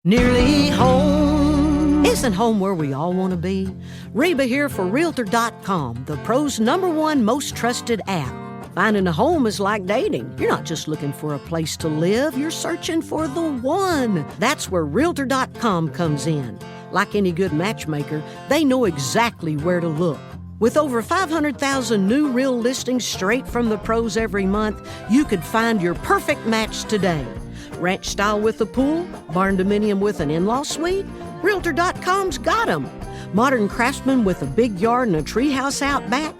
Nearly home. Isn't home where we all want to be? Reba here for Realtor.com, the pros' #1 most trusted app. Finding a home is like dating. You're not just looking for a place to live, you're searching for the one. That's where Realtor.com comes in. Like any good matchmaker, they know exactly where to look. With over 500,000 new real listings straight from the pros every month, you could find your perfect match today. Ranch style with a pool, barn dominium with an in-law suite? Realtor.com's got 'em. Modern craftsman with a big yard and a treehouse out back?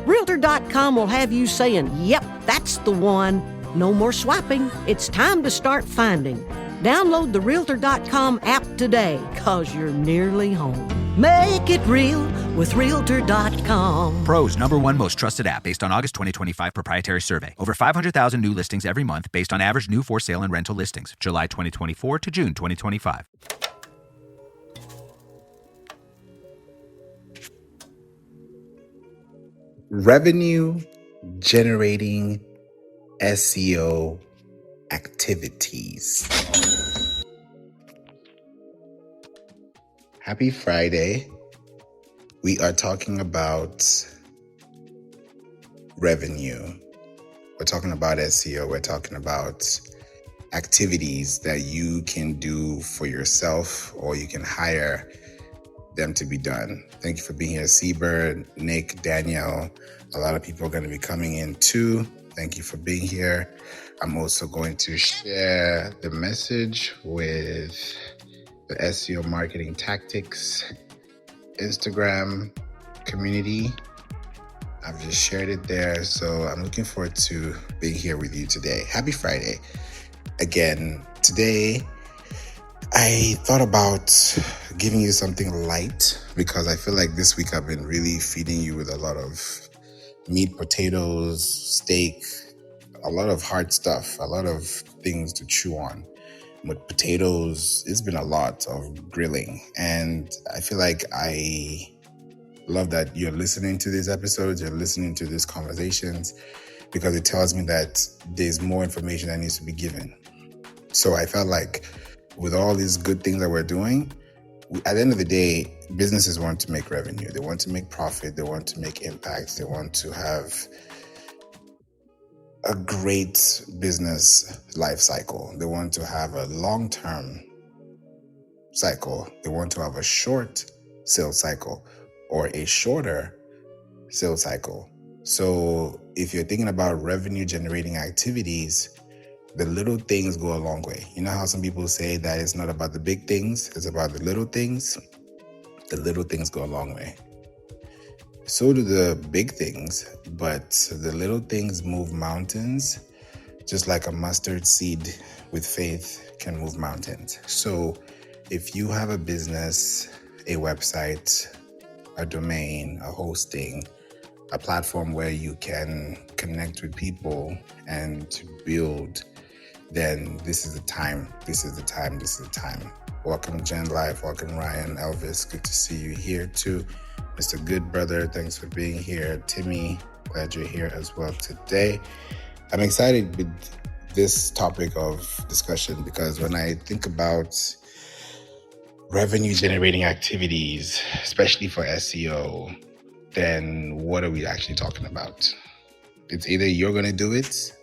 Realtor.com will have you saying, yep, that's the one. No more swiping. It's time to start finding. Download the Realtor.com app today, 'cause you're nearly home. Make it real with Realtor.com. Pros #1 most trusted app based on August 2025 proprietary survey. Over 500,000 new listings every month based on average new for sale and rental listings. July 2024 to June 2025. Revenue generating SEO activities. Happy Friday. We are talking about revenue. We're talking about SEO. We're talking about activities that you can do for yourself or you can hire them to be done. Thank you for being here, Seabird, Nick, Danielle. A lot of people are going to be coming in too. Thank you for being here. I'm also going to share the message with the SEO Marketing Tactics Instagram community. I've just shared it there. So I'm looking forward to being here with you today. Happy Friday. Again, today I thought about giving you something light because I feel like this week I've been really feeding you with a lot of meat, potatoes, steak, a lot of hard stuff, a lot of things to chew on. With potatoes, it's been a lot of grilling. And I feel like I love that you're listening to these episodes, you're listening to these conversations, because it tells me that there's more information that needs to be given. So I felt like with all these good things that we're doing, at the end of the day, businesses want to make revenue. They want to make profit. They want to make impact. They want to have a great business life cycle. They want to have a long-term cycle. They want to have a short sales cycle or a shorter sales cycle. So if you're thinking about revenue generating activities, the little things go a long way. You know how some people say that it's not about the big things, it's about the little things? The little things go a long way. So do the big things, but the little things move mountains, just like a mustard seed with faith can move mountains. So if you have a business, a website, a domain, a hosting, a platform where you can connect with people and build, then this is the time. This is the time. This is the time. Welcome, Jen Life. Welcome, Ryan, Elvis. Good to see you here too. Mr. Good Brother, thanks for being here. Timmy, glad you're here as well today. I'm excited with this topic of discussion because when I think about revenue generating activities, especially for SEO, then what are we actually talking about? It's either you're going to do it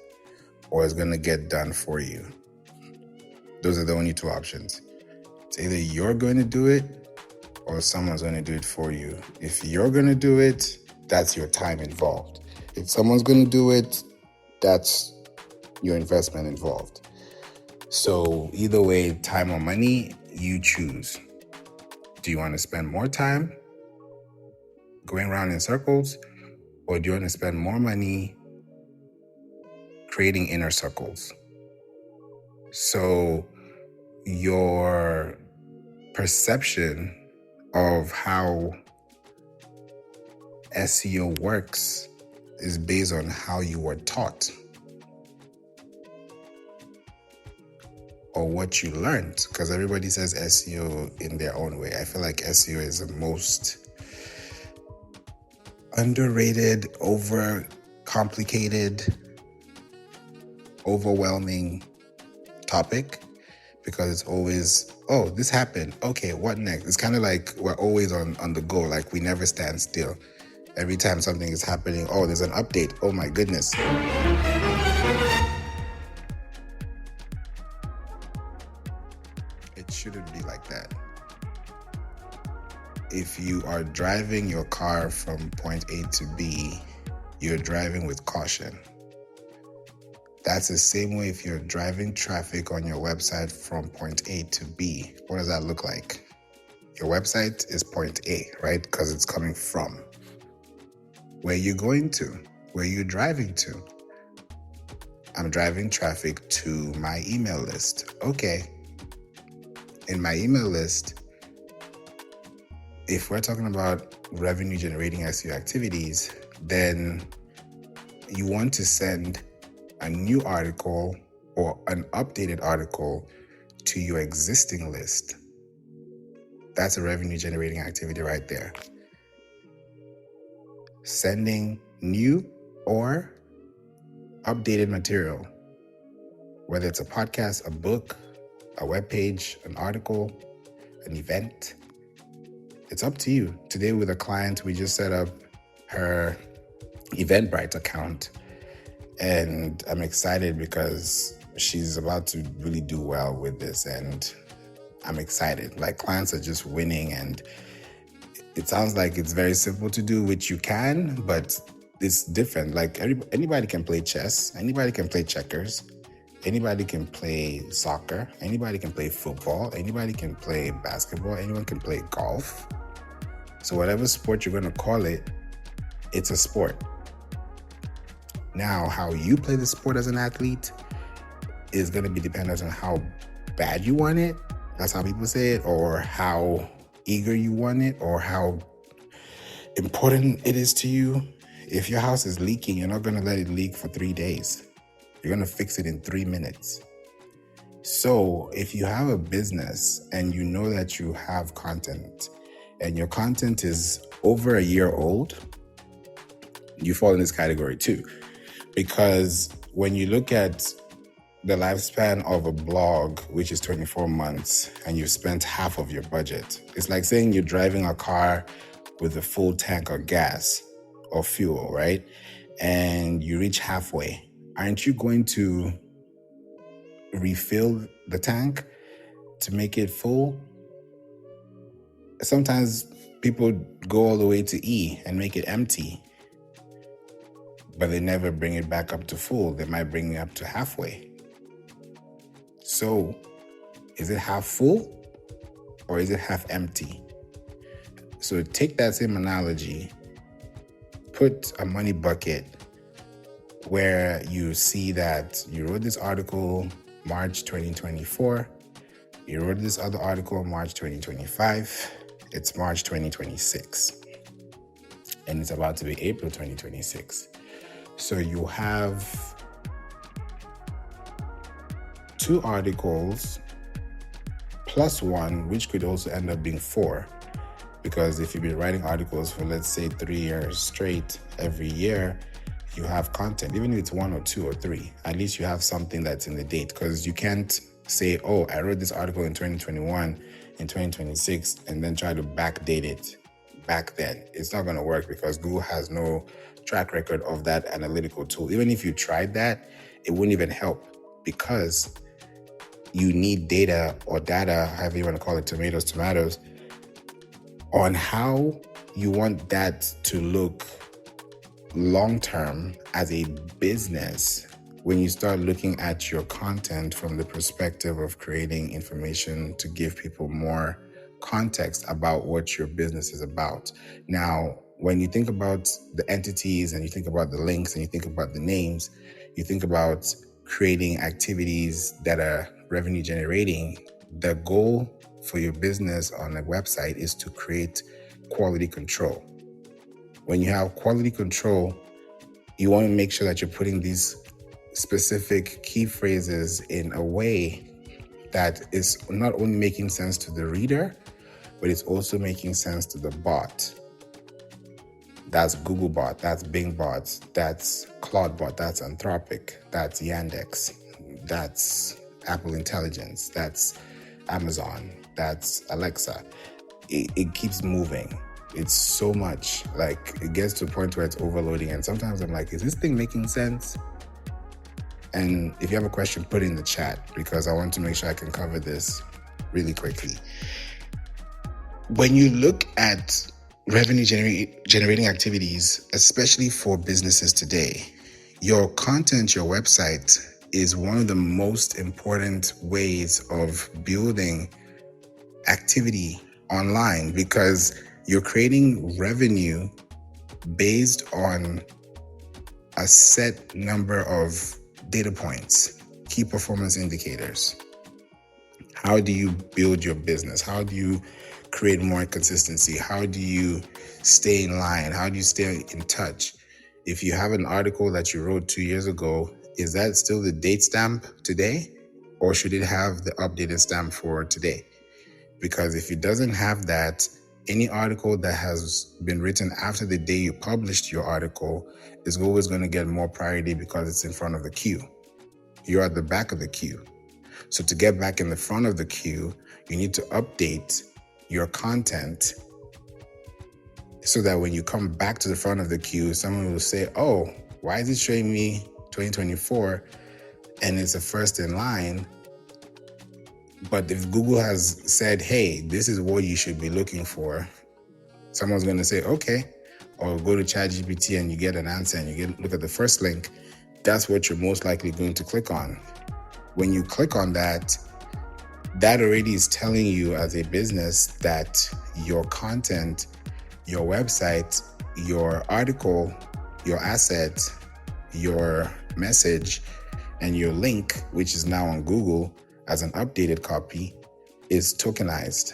or it's going to get done for you. Those are the only two options. It's either you're going to do it or someone's going to do it for you. If you're going to do it, that's your time involved. If someone's going to do it, that's your investment involved. So either way, time or money, you choose. Do you want to spend more time going around in circles, or do you want to spend more money creating inner circles? So your perception of how SEO works is based on how you were taught or what you learned, because everybody says SEO in their own way. I feel like SEO is the most underrated, overcomplicated, overwhelming topic because it's always Oh, this happened. Okay, what next? It's kind of like we're always on the go, like we never stand still. Every time something is happening, oh, there's an update. Oh my goodness. It shouldn't be like that. If you are driving your car from point A to B, you're driving with caution. That's the same way if you're driving traffic on your website from point A to B. What does that look like? Your website is point A, right? Because it's coming from. Where are you going to? Where are you driving to? I'm driving traffic to my email list. Okay. In my email list, if we're talking about revenue generating SEO activities, then you want to send a new article or an updated article to your existing list. That's a revenue generating activity right there. Sending new or updated material, whether it's a podcast, a book, a web page, an article, an event. It's up to you. Today with a client, we just set up her Eventbrite account, and I'm excited because she's about to really do well with this, and I'm excited. Like, clients are just winning, and it sounds like it's very simple to do, which you can, but it's different. Like, anybody can play chess, anybody can play checkers, anybody can play soccer, anybody can play football, anybody can play basketball, anyone can play golf. So whatever sport you're going to call it, it's a sport. Now, how you play the sport as an athlete is going to be dependent on how bad you want it. That's how people say it, or how eager you want it, or how important it is to you. If your house is leaking, you're not going to let it leak for 3 days. You're going to fix it in 3 minutes. So if you have a business and you know that you have content and your content is over a year old, you fall in this category too. Because when you look at the lifespan of a blog, which is 24 months, and you've spent half of your budget, it's like saying you're driving a car with a full tank of gas or fuel, right? And you reach halfway. Aren't you going to refill the tank to make it full? Sometimes people go all the way to E and make it empty, but they never bring it back up to full. They might bring it up to halfway. So, is it half full or is it half empty? So take that same analogy, put a money bucket where you see that you wrote this article March 2024, you wrote this other article March 2025, it's March 2026, and it's about to be April 2026. So you have 2 articles plus 1, which could also end up being 4. Because if you've been writing articles for, let's say, 3 years straight, every year, you have content. Even if it's 1 or 2 or 3, at least you have something that's in the date. Because you can't say, oh, I wrote this article in 2021, in 2026, and then try to backdate it back then. It's not going to work because Google has no track record of that analytical tool. Even if you tried that, it wouldn't even help because you need data or data, however you want to call it, tomatoes, on how you want that to look long-term as a business when you start looking at your content from the perspective of creating information to give people more context about what your business is about. Now, when you think about the entities and you think about the links and you think about the names, you think about creating activities that are revenue generating, the goal for your business on a website is to create quality control. When you have quality control, you want to make sure that you're putting these specific key phrases in a way that is not only making sense to the reader, but it's also making sense to the bot. That's Googlebot, that's Bingbot, that's Claudebot, that's Anthropic, that's Yandex, that's Apple Intelligence, that's Amazon, that's Alexa. It keeps moving. It's so much. Like, it gets to a point where it's overloading. And sometimes I'm like, is this thing making sense? And if you have a question, put it in the chat, because I want to make sure I can cover this really quickly. When you look at revenue generating activities, especially for businesses today, your content, your website is one of the most important ways of building activity online, because you're creating revenue based on a set number of data points, key performance indicators. How do you build your business? How do you create more consistency? How do you stay in line? How do you stay in touch? If you have an article that you wrote 2 years ago, is that still the date stamp today? Or should it have the updated stamp for today? Because if it doesn't have that, any article that has been written after the day you published your article is always going to get more priority because it's in front of the queue. You're at the back of the queue. So to get back in the front of the queue, you need to update your content so that when you come back to the front of the queue, someone will say, oh, why is it showing me 2024 and it's the first in line? But if Google has said, hey, this is what you should be looking for, someone's going to say, okay, or go to ChatGPT and you get an answer and you look at the first link. That's what you're most likely going to click on. When you click on that, that already is telling you as a business that your content, your website, your article, your asset, your message, and your link, which is now on Google as an updated copy, is tokenized.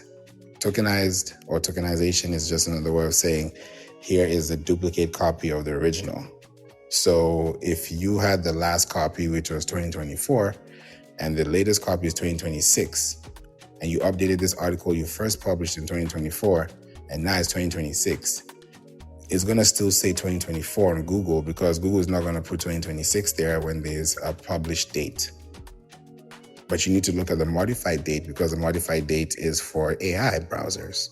Tokenized or tokenization is just another way of saying, here is a duplicate copy of the original. So if you had the last copy, which was 2024, and the latest copy is 2026, and you updated this article you first published in 2024, and now it's 2026, it's going to still say 2024 on Google, because Google is not going to put 2026 there when there's a published date. But you need to look at the modified date, because the modified date is for AI browsers.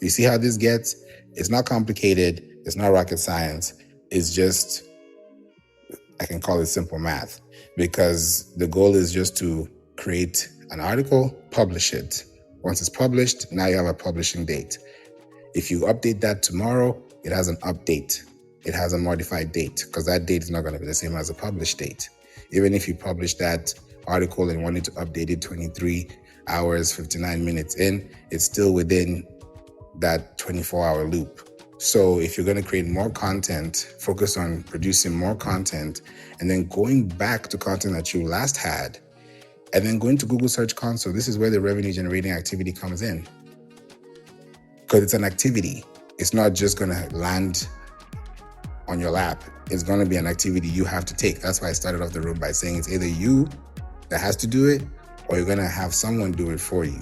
You see how this gets? It's not complicated. It's not rocket science. It's just, I can call it simple math, because the goal is just to create an article, publish it. Once it's published, now you have a publishing date. If you update that tomorrow, it has an update. It has a modified date, because that date is not going to be the same as the published date. Even if you publish that article and wanted to update it 23 hours, 59 minutes in, it's still within that 24-hour loop. So if you're going to create more content, focus on producing more content, and then going back to content that you last had, and then going to Google Search Console. This is where the revenue generating activity comes in, because it's an activity. It's not just going to land on your lap. It's going to be an activity you have to take. That's why I started off the room by saying it's either you that has to do it, or you're going to have someone do it for you.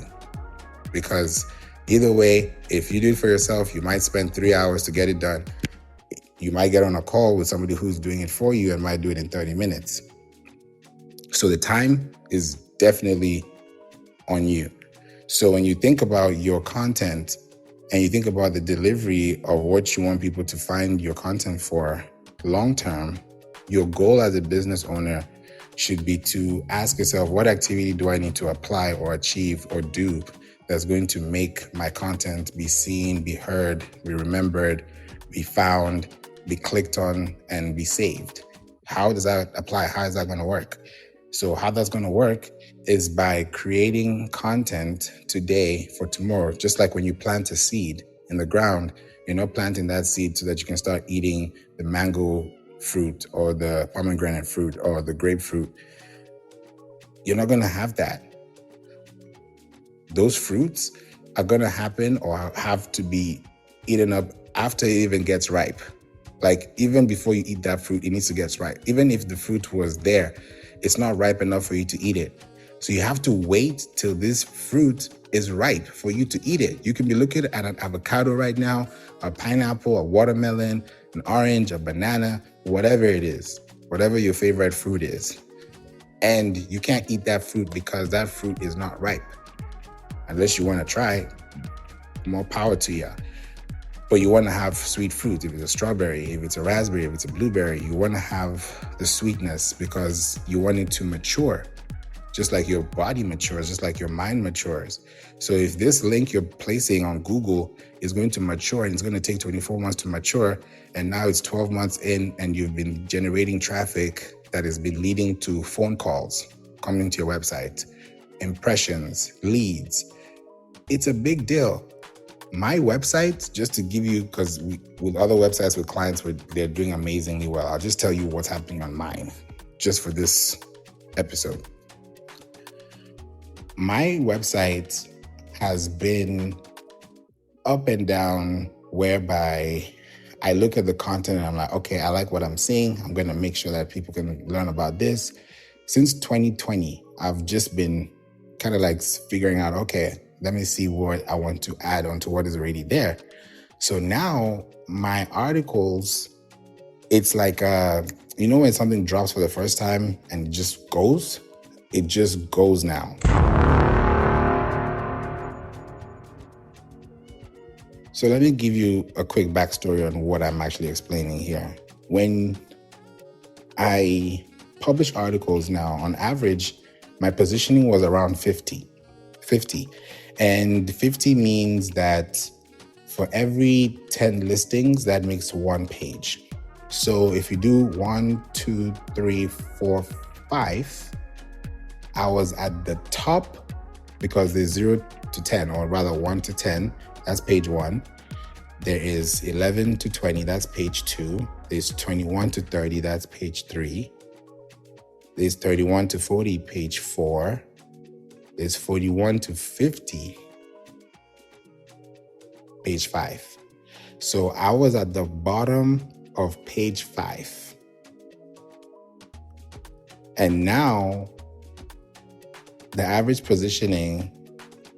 Because either way, if you do it for yourself, you might spend 3 hours to get it done. You might get on a call with somebody who's doing it for you and might do it in 30 minutes. So the time is definitely on you. So when you think about your content and you think about the delivery of what you want people to find your content for long term, your goal as a business owner should be to ask yourself, what activity do I need to apply or achieve or do that's going to make my content be seen, be heard, be remembered, be found, be clicked on, and be saved? How does that apply? How is that going to work? So how that's going to work is by creating content today for tomorrow. Just like when you plant a seed in the ground, you're not planting that seed so that you can start eating the mango fruit or the pomegranate fruit or the grapefruit. You're not going to have that. Those fruits are going to happen or have to be eaten up after it even gets ripe. Like, even before you eat that fruit, it needs to get ripe. Even if the fruit was there, it's not ripe enough for you to eat it. So you have to wait till this fruit is ripe for you to eat it. You can be looking at an avocado right now, a pineapple, a watermelon, an orange, a banana, whatever it is, whatever your favorite fruit is. And you can't eat that fruit because that fruit is not ripe. Unless you want to try, more power to you. But you want to have sweet fruit. If it's a strawberry, if it's a raspberry, if it's a blueberry, you want to have the sweetness because you want it to mature. Just like your body matures, just like your mind matures. So if this link you're placing on Google is going to mature and it's going to take 24 months to mature, and now it's 12 months in and you've been generating traffic that has been leading to phone calls coming to your website, impressions, leads, it's a big deal. My website, just to give you, because with other websites with clients, they're doing amazingly well. I'll just tell you what's happening on mine, just for this episode. My website has been up and down, whereby I look at the content and I'm like, okay, I like what I'm seeing. I'm going to make sure that people can learn about this. Since 2020, I've just been kind of like figuring out, okay, let me see what I want to add on to what is already there. So now my articles, it's like, when something drops for the first time and it just goes now. So let me give you a quick backstory on what I'm actually explaining here. When I publish articles now, on average, my positioning was around 50. And 50 means that for every 10 listings, that makes one page. So if you do 1, 2, 3, 4, 5, I was at the top because there's 0 to 10, or rather 1 to 10, that's page 1. There is 11 to 20, that's page 2. There's 21 to 30, that's page 3. There's 31 to 40, page 4. There's 41 to 50, page 5. So I was at the bottom of page 5. And now the average positioning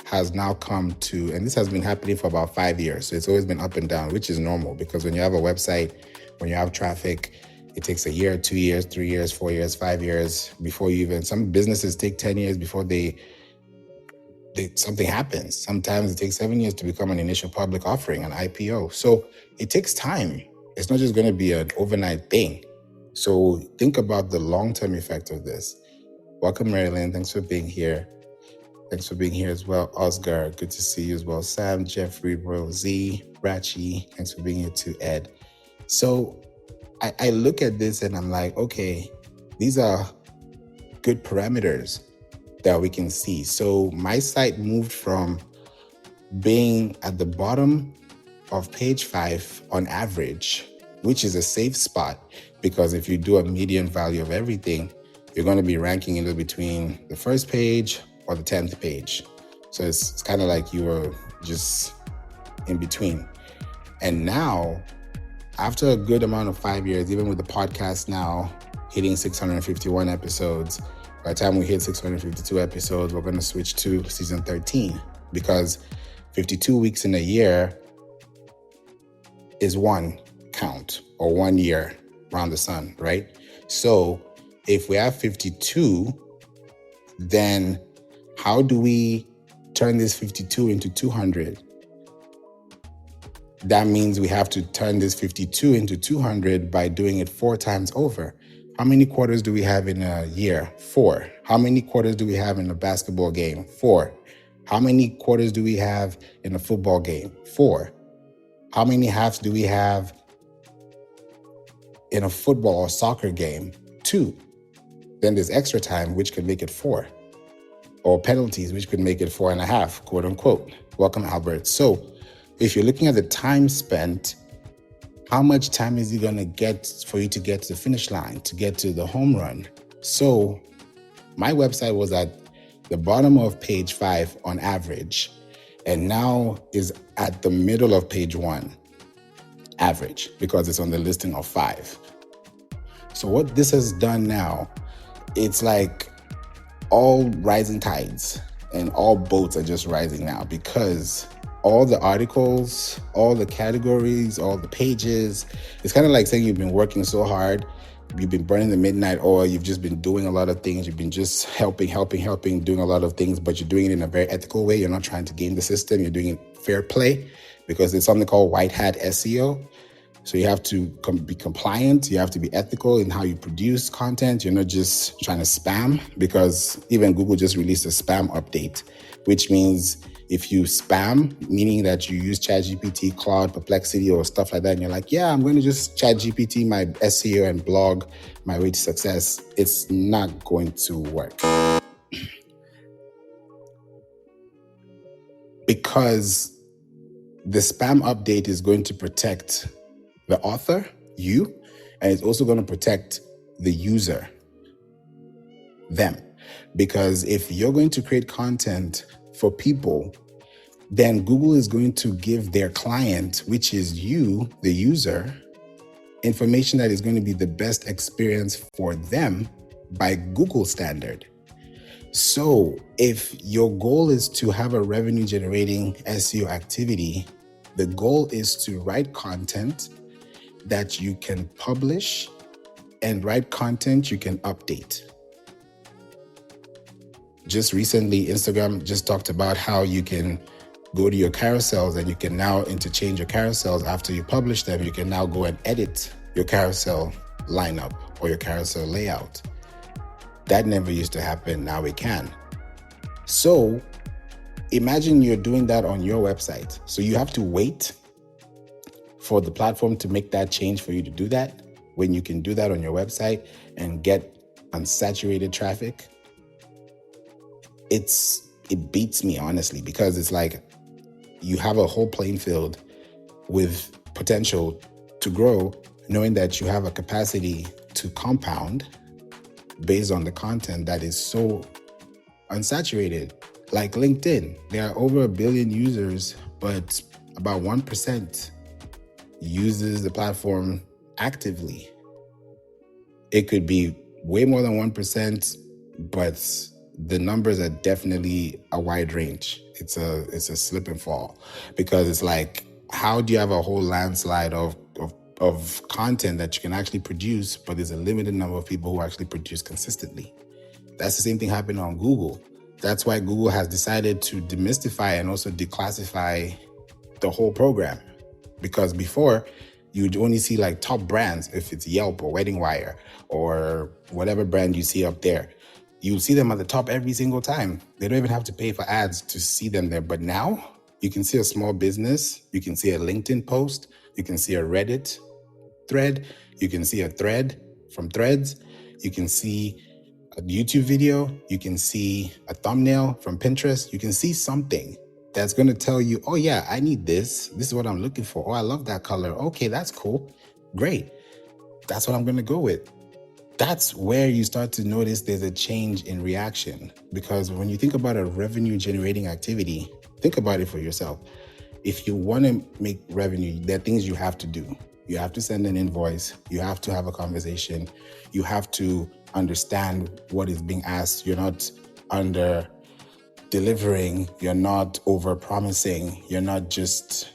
has now come to, and this has been happening for about 5 years. So it's always been up and down, which is normal because when you have a website, when you have traffic, it takes a year, 2 years, 3 years, 4 years, 5 years before you even, some businesses take 10 years before something happens. Sometimes it takes 7 years to become an initial public offering, an IPO. So it takes time. It's not just going to be an overnight thing. So think about the long-term effect of this. Welcome, Marilyn. Thanks for being here. Thanks for being here as well. Oscar, good to see you as well. Sam, Jeffrey, Royal Z, Rachi, thanks for being here too, Ed. So I look at this and I'm like, okay, these are good parameters that we can see. So my site moved from being at the bottom of page 5 on average, which is a safe spot because if you do a median value of everything, you're going to be ranking either between the first page or the 10th page. So it's kind of like you were just in between. And now, after a good amount of 5 years, even with the podcast now hitting 651 episodes, by the time we hit 652 episodes, we're going to switch to season 13 because 52 weeks in a year is one count or 1 year around the sun, right? So if we have 52, then how do we turn this 52 into 200? That means we have to turn this 52 into 200 by doing it 4 times over. How many quarters do we have in a year? 4. How many quarters do we have in a basketball game? 4. How many quarters do we have in a football game? 4. How many halves do we have in a football or soccer game? 2. Then there's extra time, which could make it 4. Or penalties, which could make it 4.5, quote unquote. Welcome, Albert. So if you're looking at the time spent, how much time is it going to get for you to get to the finish line, to get to the home run? So my website was at the bottom of page 5 on average, and now is at the middle of page 1 average because it's on the listing of 5. So what this has done now, it's like all rising tides and all boats are just rising now because all the articles, all the categories, all the pages, it's kind of like saying you've been working so hard you've been burning the midnight oil, you've just been doing a lot of things, you've been just helping, doing a lot of things, but you're doing it in a very ethical way. You're not trying to game the system, you're doing it fair play, because there's something called white hat SEO. So you have to be compliant, you have to be ethical in how you produce content. You're not just trying to spam, because even Google just released a spam update, which means if you spam, meaning that you use ChatGPT, Claude, Perplexity, or stuff like that, and you're like, yeah, I'm going to just ChatGPT my SEO and blog my way to success, it's not going to work. Because the spam update is going to protect the author, you, and it's also going to protect the user, them. Because if you're going to create content for people, then Google is going to give their client, which is you, the user, information that is going to be the best experience for them by Google standard. So if your goal is to have a revenue generating SEO activity, the goal is to write content that you can publish and write content you can update. Just recently, Instagram just talked about how you can go to your carousels and you can now interchange your carousels after you publish them. You can now go and edit your carousel lineup or your carousel layout. That never used to happen. Now it can. So imagine you're doing that on your website. So you have to wait for the platform to make that change for you to do that, when you can do that on your website and get unsaturated traffic. It beats me, honestly, because it's like you have a whole playing field with potential to grow, knowing that you have a capacity to compound based on the content that is so unsaturated. Like LinkedIn, there are over 1 billion users, but about 1% uses the platform actively. It could be way more than 1%, but the numbers are definitely a wide range. It's a slip and fall, because it's like, how do you have a whole landslide of content that you can actually produce, but there's a limited number of people who actually produce consistently? That's the same thing happening on Google. That's why Google has decided to demystify and also declassify the whole program. Because before, you'd only see like top brands, if it's Yelp or Wedding Wire or whatever brand you see up there. You see them at the top every single time. They don't even have to pay for ads to see them there. But now you can see a small business, you can see a LinkedIn post, you can see a Reddit thread, you can see a thread from Threads, you can see a YouTube video, you can see a thumbnail from Pinterest, you can see something that's going to tell you, oh yeah, I need this. This is what I'm looking for. Oh, I love that color. Okay, that's cool. Great. That's what I'm going to go with. That's where you start to notice there's a change in reaction. Because when you think about a revenue generating activity, think about it for yourself. If you want to make revenue, there are things you have to do. You have to send an invoice. You have to have a conversation. You have to understand what is being asked. You're not under delivering. You're not over promising. You're not just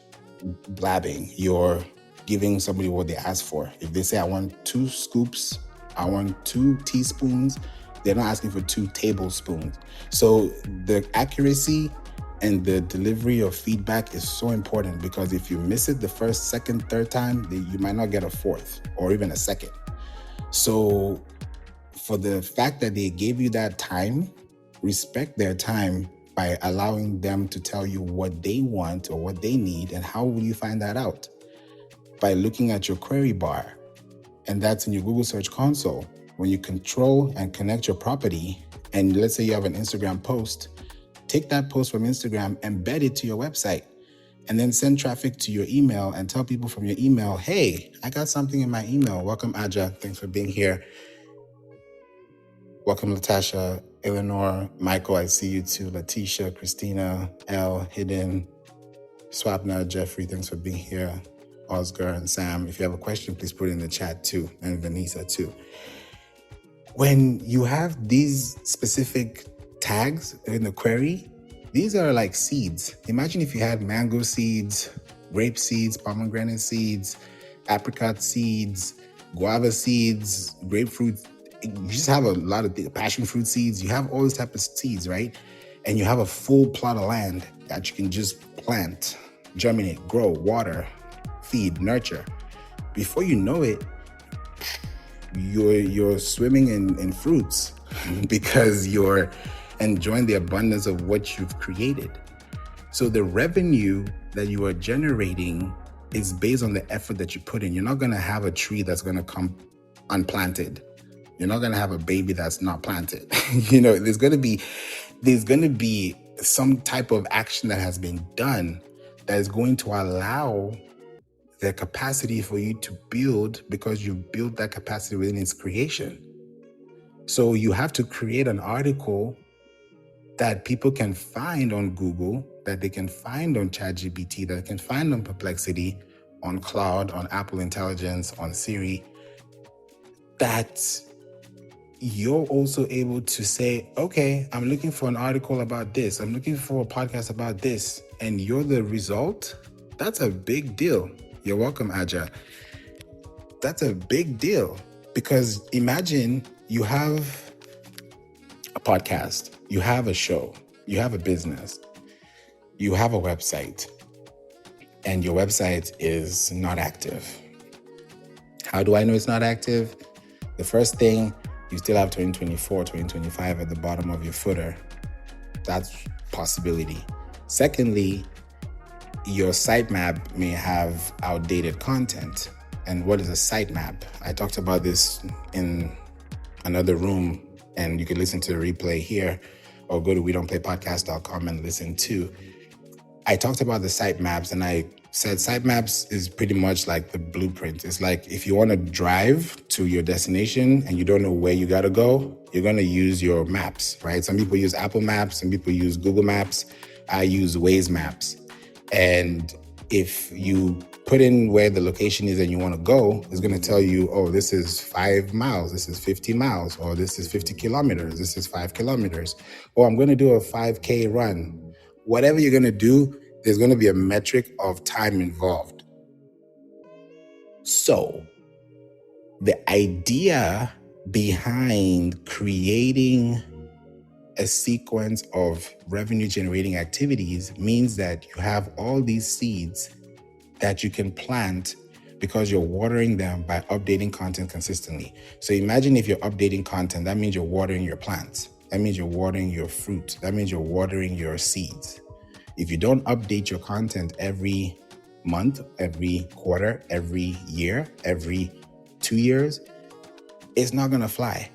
blabbing. You're giving somebody what they ask for. If they say, I want 2 scoops, I want 2 teaspoons, they're not asking for 2 tablespoons. So the accuracy and the delivery of feedback is so important, because if you miss it the first, second, third time, you might not get a fourth or even a second. So for the fact that they gave you that time, respect their time by allowing them to tell you what they want or what they need. And how will you find that out? By looking at your query bar. And that's in your Google Search Console. When you control and connect your property, and let's say you have an Instagram post, take that post from Instagram, embed it to your website, and then send traffic to your email and tell people from your email, hey, I got something in my email. Welcome, Aja. Thanks for being here. Welcome, Latasha, Eleanor, Michael, I see you too. Letitia, Christina, L, Hidden, Swapna, Jeffrey, thanks for being here. Oscar and Sam, if you have a question, please put it in the chat too, and Vanessa too. When you have these specific tags in the query, these are like seeds. Imagine if you had mango seeds, grape seeds, pomegranate seeds, apricot seeds, guava seeds, grapefruit. You just have a lot of passion fruit seeds. You have all these type of seeds, right? And you have a full plot of land that you can just plant, germinate, grow, water, feed, nurture. Before you know it, you're swimming in fruits because you're enjoying the abundance of what you've created. So the revenue that you are generating is based on the effort that you put in. You're not going to have a tree that's going to come unplanted. You're not going to have a baby that's not planted. There's going to be some type of action that has been done that is going to allow the capacity for you to build, because you built that capacity within its creation. So you have to create an article that people can find on Google, that they can find on ChatGPT, that they can find on Perplexity, on Cloud, on Apple Intelligence, on Siri, that you're also able to say, okay, I'm looking for an article about this. I'm looking for a podcast about this. And you're the result. That's a big deal. You're welcome, Aja. That's a big deal, because imagine you have a podcast, you have a show, you have a business, you have a website, and your website is not active. How do I know it's not active? The first thing, you still have 2024, 2025 at the bottom of your footer. That's possibility. Secondly, your sitemap may have outdated content. And what is a sitemap? I talked about this in another room, and you can listen to the replay here or go to wedon'tplaypodcast.com and listen to. I talked about the sitemaps, and I said sitemaps is pretty much like the blueprint. It's like if you want to drive to your destination and you don't know where you got to go, you're going to use your maps, right? Some people use Apple Maps, some people use Google Maps. I use Waze Maps. And if you put in where the location is and you want to go, it's going to tell you, oh, this is 5 miles, this is 50 miles, or this is 50 kilometers, this is 5 kilometers, or I'm going to do a 5K run. Whatever you're going to do, there's going to be a metric of time involved. So the idea behind creating a sequence of revenue generating activities means that you have all these seeds that you can plant because you're watering them by updating content consistently. So imagine if you're updating content, that means you're watering your plants. That means you're watering your fruit. That means you're watering your seeds. If you don't update your content every month, every quarter, every year, every 2 years, it's not going to fly.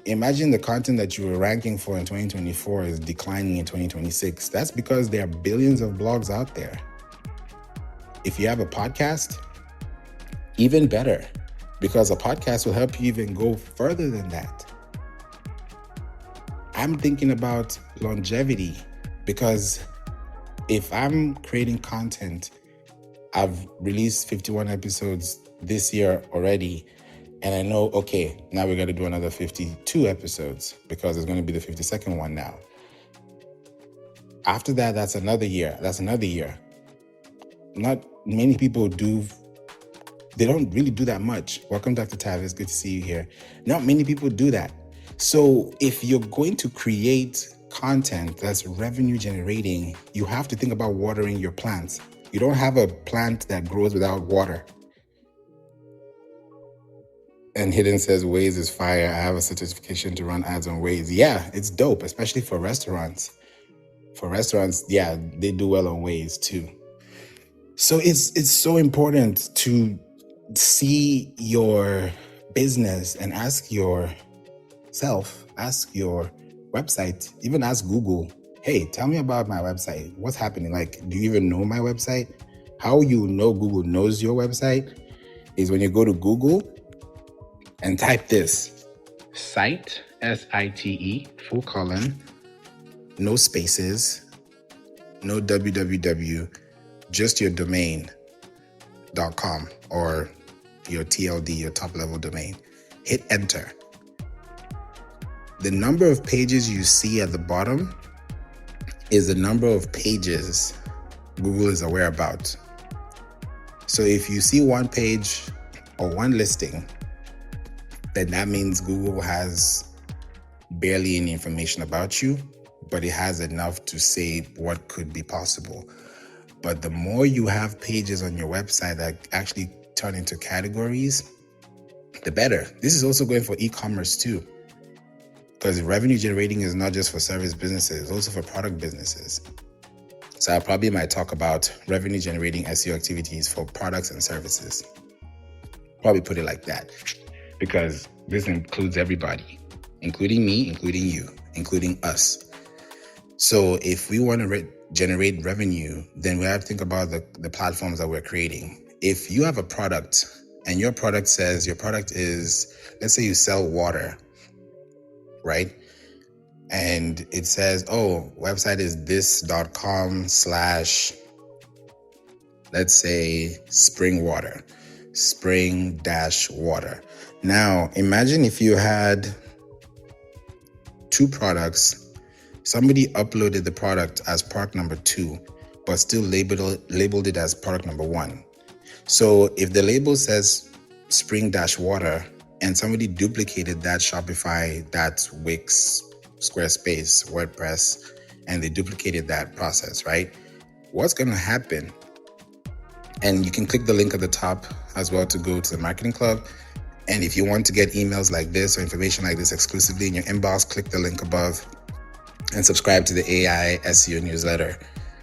Imagine the content that you were ranking for in 2024 is declining in 2026. That's because there are billions of blogs out there. If you have a podcast, even better, because a podcast will help you even go further than that. I'm thinking about longevity, because if I'm creating content, I've released 51 episodes this year already, and I know, okay, now we're going to do another 52 episodes because it's going to be the 52nd one now. After that, that's another year. Not many people they don't really do that much. Welcome, Dr. Tavis. Good to see you here. Not many people do that. So if you're going to create content that's revenue generating, you have to think about watering your plants. You don't have a plant that grows without water. And Hidden says, Waze is fire. I have a certification to run ads on Waze. Yeah, it's dope, especially for restaurants. For restaurants, yeah, they do well on Waze too. So it's so important to see your business and ask yourself, ask your website, even ask Google, hey, tell me about my website. What's happening? Like, do you even know my website? How you know Google knows your website is when you go to Google and type this, site, S-I-T-E, full colon, no spaces, no www, just your domain.com or your TLD, your top level domain. Hit enter. The number of pages you see at the bottom is the number of pages Google is aware about. So if you see one page or one listing, then that means Google has barely any information about you, but it has enough to say what could be possible. But the more you have pages on your website that actually turn into categories, the better. This is also going for e-commerce too, because revenue generating is not just for service businesses, it's also for product businesses. So I probably might talk about revenue generating SEO activities for products and services. Probably put it like that, because this includes everybody, including me, including you, including us. So if we want to generate revenue, then we have to think about the platforms that we're creating. If you have a product and your product is, let's say you sell water, right? And it says, website is this.com/ let's say spring water. Now, imagine if you had two products, somebody uploaded the product as product number 2, but still labeled it as product number 1. So if the label says spring-water and somebody duplicated that Shopify, that Wix, Squarespace, WordPress, and they duplicated that process, right? What's going to happen? And you can click the link at the top as well to go to the marketing club. And if you want to get emails like this or information like this exclusively in your inbox, click the link above and subscribe to the AI SEO newsletter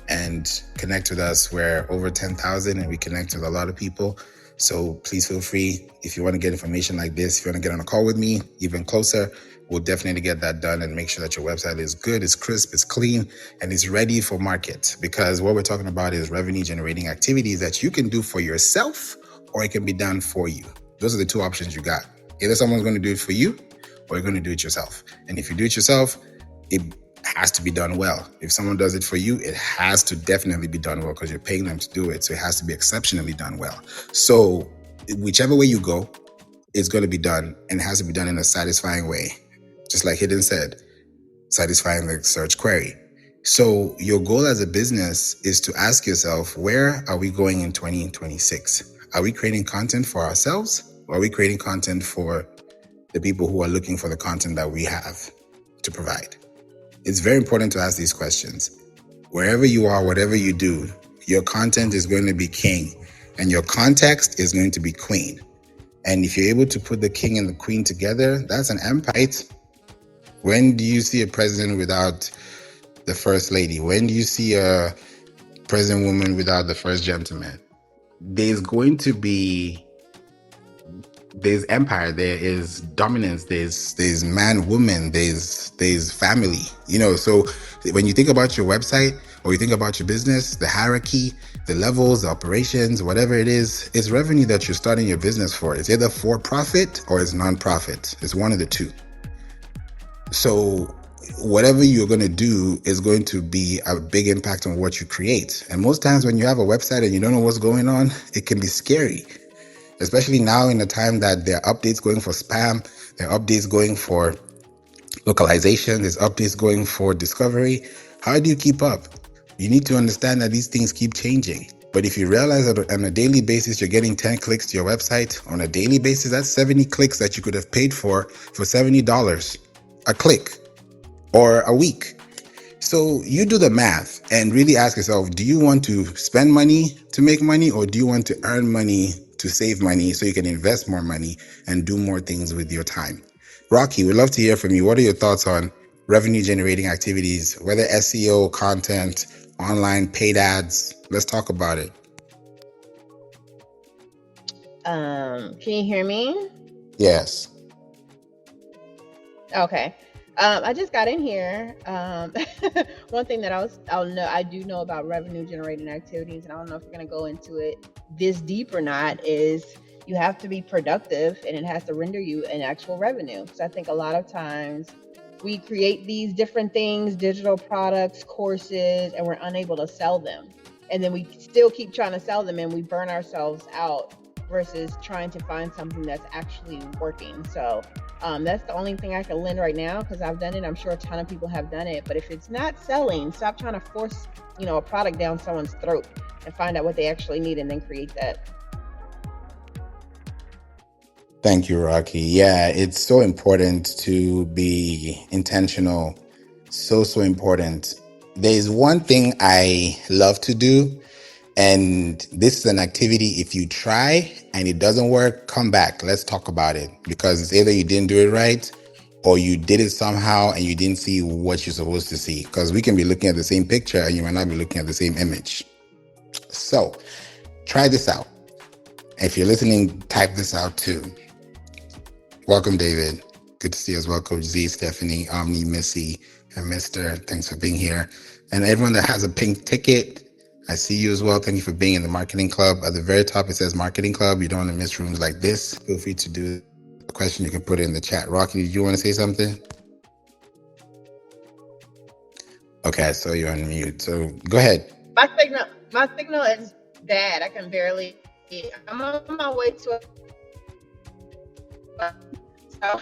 and connect with us. We're over 10,000 and we connect with a lot of people. So please feel free, if you want to get information like this, if you want to get on a call with me, even closer, we'll definitely get that done and make sure that your website is good, it's crisp, it's clean, and it's ready for market. Because what we're talking about is revenue generating activities that you can do for yourself or it can be done for you. Those are the two options you got. Either someone's going to do it for you or you're going to do it yourself. And if you do it yourself, it has to be done well. If someone does it for you, it has to definitely be done well because you're paying them to do it. So it has to be exceptionally done well. So whichever way you go, it's going to be done, and it has to be done in a satisfying way. Just like Hidden said, satisfying the search query. So your goal as a business is to ask yourself, where are we going in 2026? Are we creating content for ourselves, or are we creating content for the people who are looking for the content that we have to provide? It's very important to ask these questions. Wherever you are, whatever you do, your content is going to be king and your context is going to be queen. And if you're able to put the king and the queen together, that's an empire. When do you see a president without the first lady? When do you see a president woman without the first gentleman? There's empire, there is dominance, there's man, woman, there's family, so when you think about your website or you think about your business, the hierarchy, the levels, the operations, whatever it is, it's revenue that you're starting your business for. It's either for profit or it's non-profit. It's one of the two. So whatever you're going to do is going to be a big impact on what you create. And most times when you have a website and you don't know what's going on, it can be scary. Especially now in the time that there are updates going for spam, there are updates going for localization, there's updates going for discovery. How do you keep up? You need to understand that these things keep changing. But if you realize that on a daily basis, you're getting 10 clicks to your website on a daily basis, that's 70 clicks that you could have paid for $70 a click or a week. So you do the math and really ask yourself, do you want to spend money to make money, or do you want to earn money to save money so you can invest more money and do more things with your time? Rocki, we'd love to hear from you. What are your thoughts on revenue generating activities, whether SEO, content, online, paid ads? Let's talk about it. Can you hear me? Yes. Okay. I just got in here. One thing that I do know about revenue generating activities, and I don't know if we're going to go into it this deep or not, is you have to be productive and it has to render you an actual revenue. So I think a lot of times we create these different things, digital products, courses, and we're unable to sell them. And then we still keep trying to sell them and we burn ourselves out versus trying to find something that's actually working. So that's the only thing I can lend right now, because I've done it. I'm sure a ton of people have done it. But if it's not selling, stop trying to force, a product down someone's throat and find out what they actually need and then create that. Thank you, Rocky. Yeah, it's so important to be intentional. So important. There's one thing I love to do, and this is an activity. If you try and it doesn't work, come back. Let's talk about it, because it's either you didn't do it right or you did it somehow and you didn't see what you're supposed to see. Because we can be looking at the same picture and you might not be looking at the same image. So try this out. If you're listening, type this out too. Welcome, David. Good to see you as well, Coach Z, Stephanie, Omni, Missy, and Mister. Thanks for being here. And everyone that has a pink ticket, I see you as well. Thank you for being in the marketing club. At the very top, it says marketing club. You don't want to miss rooms like this. Feel free to do a question. You can put it in the chat. Rocky, did you want to say something? Okay, I saw you on mute. So go ahead. My signal is bad. I can barely. I'm on my way to. So.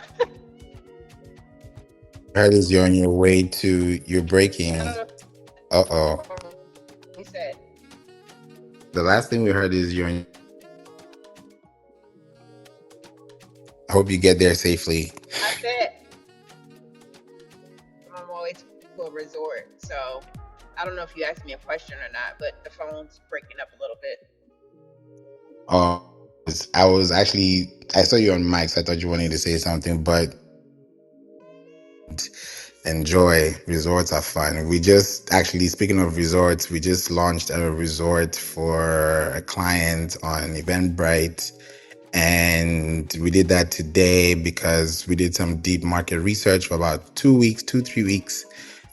Heard is you're on your way to. You're breaking. Uh-oh. We said. The last thing we heard is you're on. I hope you get there safely. I said I'm on my way to a resort, so I don't know if you asked me a question or not, but the phone's breaking up a little bit. I saw you on mic, so I thought you wanted to say something, but enjoy. Resorts are fun. Speaking of resorts, we just launched a resort for a client on Eventbrite. And we did that today because we did some deep market research for about 3 weeks.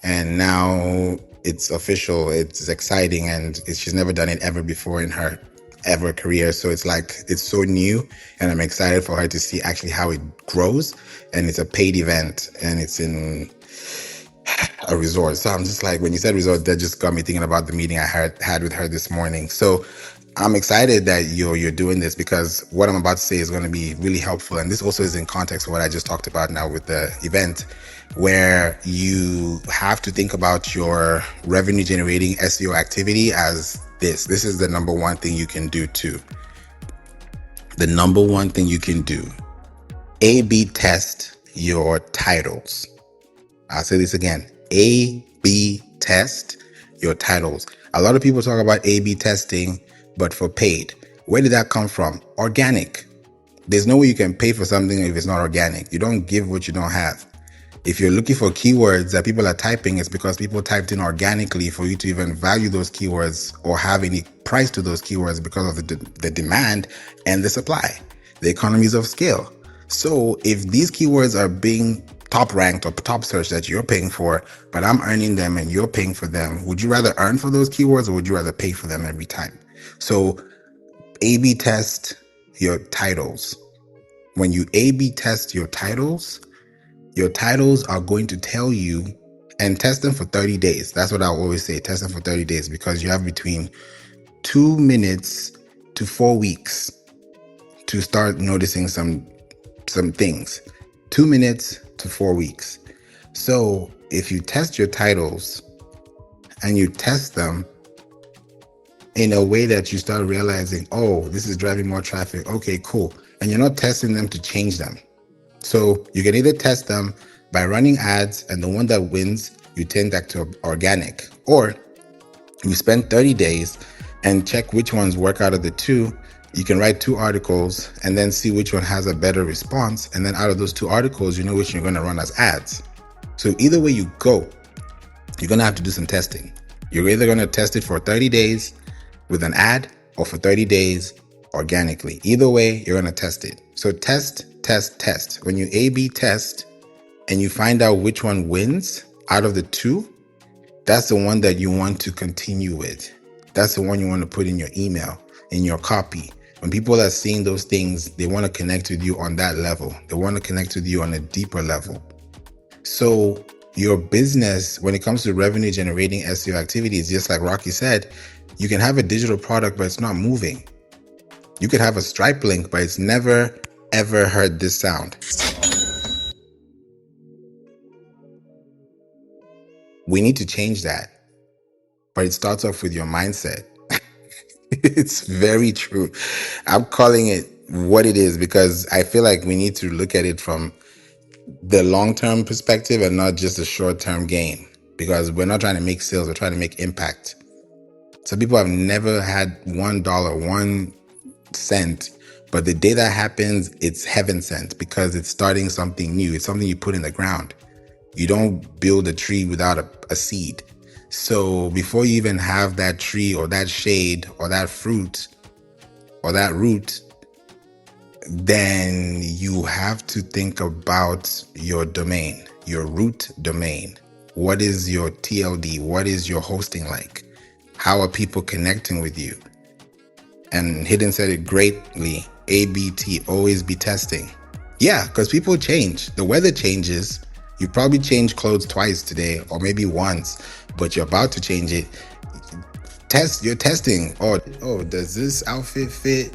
And now it's official. It's exciting. And she's never done it ever before in her ever career. So it's so new. And I'm excited for her to see actually how it grows. And it's a paid event and it's in a resort. So I'm just like, when you said resort, that just got me thinking about the meeting I had with her this morning. So I'm excited that you're doing this, because what I'm about to say is going to be really helpful. And this also is in context of what I just talked about now with the event, where you have to think about your revenue generating SEO activity as this. This is the number one thing you can do too. The number one thing you can do, A/B test your titles. I'll say this again, A/B test your titles. A lot of people talk about A/B testing, but for paid. Where did that come from? Organic. There's no way you can pay for something if it's not organic. You don't give what you don't have. If you're looking for keywords that people are typing, it's because people typed in organically for you to even value those keywords or have any price to those keywords because of the demand and the supply, the economies of scale. So if these keywords are being top ranked or top search that you're paying for, but I'm earning them and you're paying for them, would you rather earn for those keywords or would you rather pay for them every time? So A/B test your titles. When you A/B test your titles are going to tell you, and test them for 30 days. That's what I always say. Test them for 30 days because you have between 2 minutes to 4 weeks to start noticing some things. 2 minutes to 4 weeks. So if you test your titles and you test them in a way that you start realizing, oh, this is driving more traffic. Okay, cool. And you're not testing them to change them. So you can either test them by running ads, and the one that wins, you turn back to organic, or you spend 30 days and check which ones work out of the two. You can write 2 articles and then see which one has a better response. And then out of those 2 articles, you know which you're going to run as ads. So either way you go, you're going to have to do some testing. You're either going to test it for 30 days with an ad or for 30 days organically. Either way, you're going to test it. So test. When you A/B test and you find out which one wins out of the 2, that's the one that you want to continue with. That's the one you want to put in your email, in your copy. When people are seeing those things, they want to connect with you on that level. They want to connect with you on a deeper level. So your business, when it comes to revenue generating SEO activities, just like Rocki said, you can have a digital product, but it's not moving. You could have a Stripe link, but it's never, ever heard this sound. We need to change that. But it starts off with your mindset. It's very true. I'm calling it what it is, because I feel like we need to look at it from the long-term perspective and not just the short-term gain, because we're not trying to make sales, we're trying to make impact. So people have never had $1, 1 cent, but the day that happens, it's heaven sent, because it's starting something new. It's something you put in the ground. You don't build a tree without a seed. So before you even have that tree or that shade or that fruit or that root, then you have to think about your domain, your root domain. What is your TLD? What is your hosting like? How are people connecting with you? And Hidden said it greatly. ABT, always be testing. Yeah, because people change. The weather changes. You probably changed clothes twice today, or maybe once, but you're about to change it. You're testing. Oh, does this outfit fit?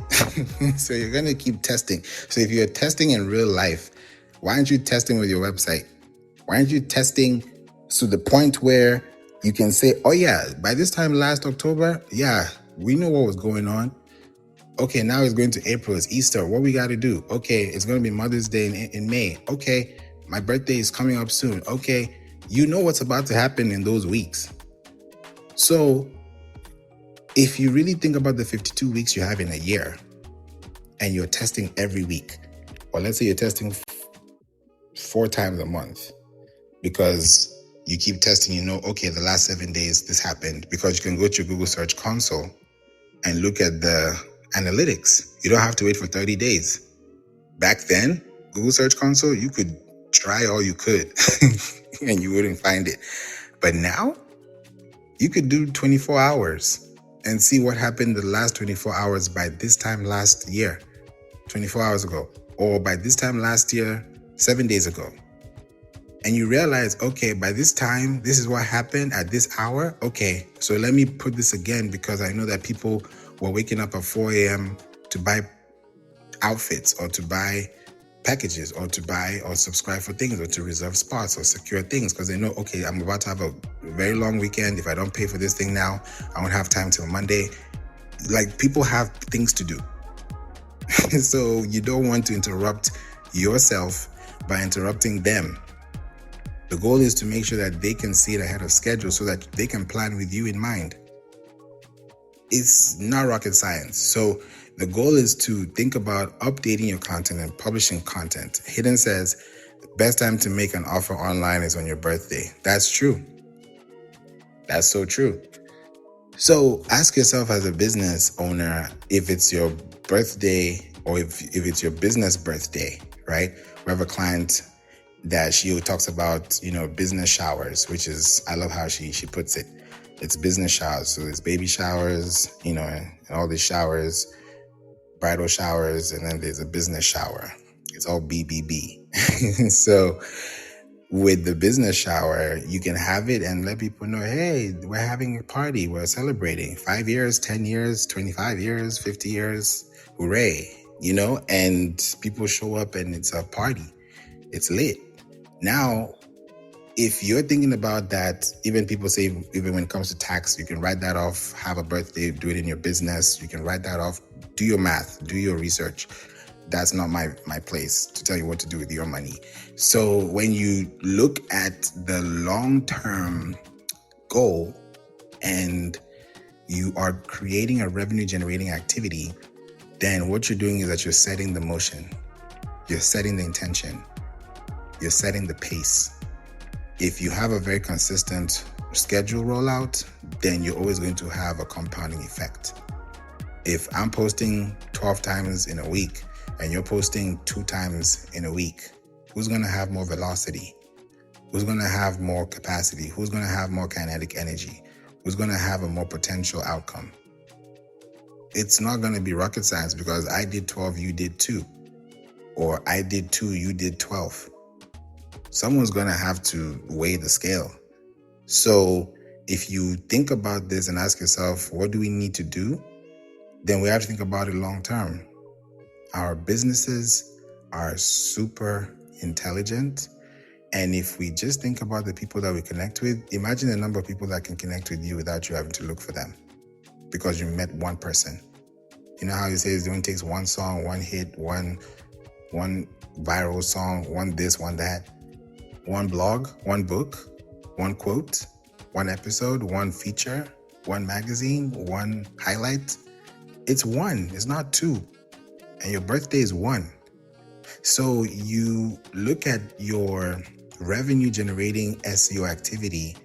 So you're going to keep testing. So if you're testing in real life, why aren't you testing with your website? Why aren't you testing to the point where you can say, oh yeah, by this time last October, yeah, we know what was going on. Okay, now it's going to April, it's Easter. What we got to do? Okay, it's going to be Mother's Day in May. Okay, my birthday is coming up soon. Okay, you know what's about to happen in those weeks. So if you really think about the 52 weeks you have in a year and you're testing every week, or let's say you're testing 4 times a month, because you keep testing, okay, the last 7 days this happened, because you can go to your Google Search Console and look at the analytics. You don't have to wait for 30 days. Back then, Google Search Console, you could try all you could and you wouldn't find it. But now, you could do 24 hours and see what happened the last 24 hours by this time last year, 24 hours ago, or by this time last year, 7 days ago. And you realize, okay, by this time, this is what happened at this hour. Okay, so let me put this again, because I know that people were waking up at 4 a.m. to buy outfits or to buy packages or to buy or subscribe for things or to reserve spots or secure things, because they know, okay, I'm about to have a very long weekend. If I don't pay for this thing now, I won't have time till Monday. Like, people have things to do. So you don't want to interrupt yourself by interrupting them. The goal is to make sure that they can see it ahead of schedule so that they can plan with you in mind. It's not rocket science. So the goal is to think about updating your content and publishing content. Hidden says, the best time to make an offer online is on your birthday. That's true. That's so true. So ask yourself as a business owner, if it's your birthday or if it's your business birthday, right? We have a client that she talks about, business showers, which is, I love how she puts it. It's business showers. So there's baby showers, and all these showers, bridal showers, and then there's a business shower. It's all BBB. So with the business shower, you can have it and let people know, hey, we're having a party. We're celebrating 5 years, 10 years, 25 years, 50 years. Hooray, and people show up and it's a party. It's lit. Now, if you're thinking about that, even people say, even when it comes to tax, you can write that off, have a birthday, do it in your business. You can write that off, do your math, do your research. That's not my place to tell you what to do with your money. So when you look at the long-term goal and you are creating a revenue generating activity, then what you're doing is that you're setting the motion, you're setting the intention, you're setting the pace. If you have a very consistent schedule rollout, then you're always going to have a compounding effect. If I'm posting 12 times in a week and you're posting 2 times in a week, who's going to have more velocity? Who's going to have more capacity? Who's going to have more kinetic energy? Who's going to have a more potential outcome? It's not going to be rocket science, because I did 12, you did 2. Or I did 2, you did 12. Someone's going to have to weigh the scale. So if you think about this and ask yourself, what do we need to do? Then we have to think about it long term. Our businesses are super intelligent. And if we just think about the people that we connect with, imagine the number of people that can connect with you without you having to look for them, because you met one person. You know how he says it only takes one song, one hit, one viral song, one this, one that, one blog, one book, one quote, one episode, one feature, one magazine, one highlight. It's one, it's not two. And your birthday is one. So you look at your revenue generating SEO activity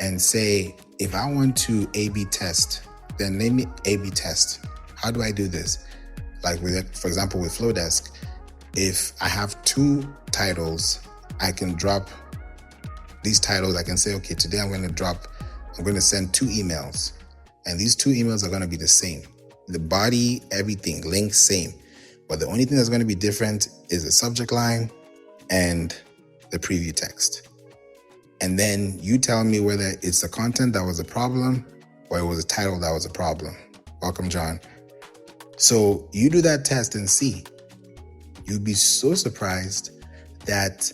and say, if I want to A/B test, then let me A/B test. How do I do this? Like for example, with Flowdesk, if I have 2 titles, I can drop these titles. I can say, okay, today I'm going to send 2 emails. And these 2 emails are going to be the same. The body, everything, links, same. But the only thing that's going to be different is the subject line and the preview text. And then you tell me whether it's the content that was a problem or it was the title that was a problem. Welcome, John. So you do that test and see. You'll be so surprised that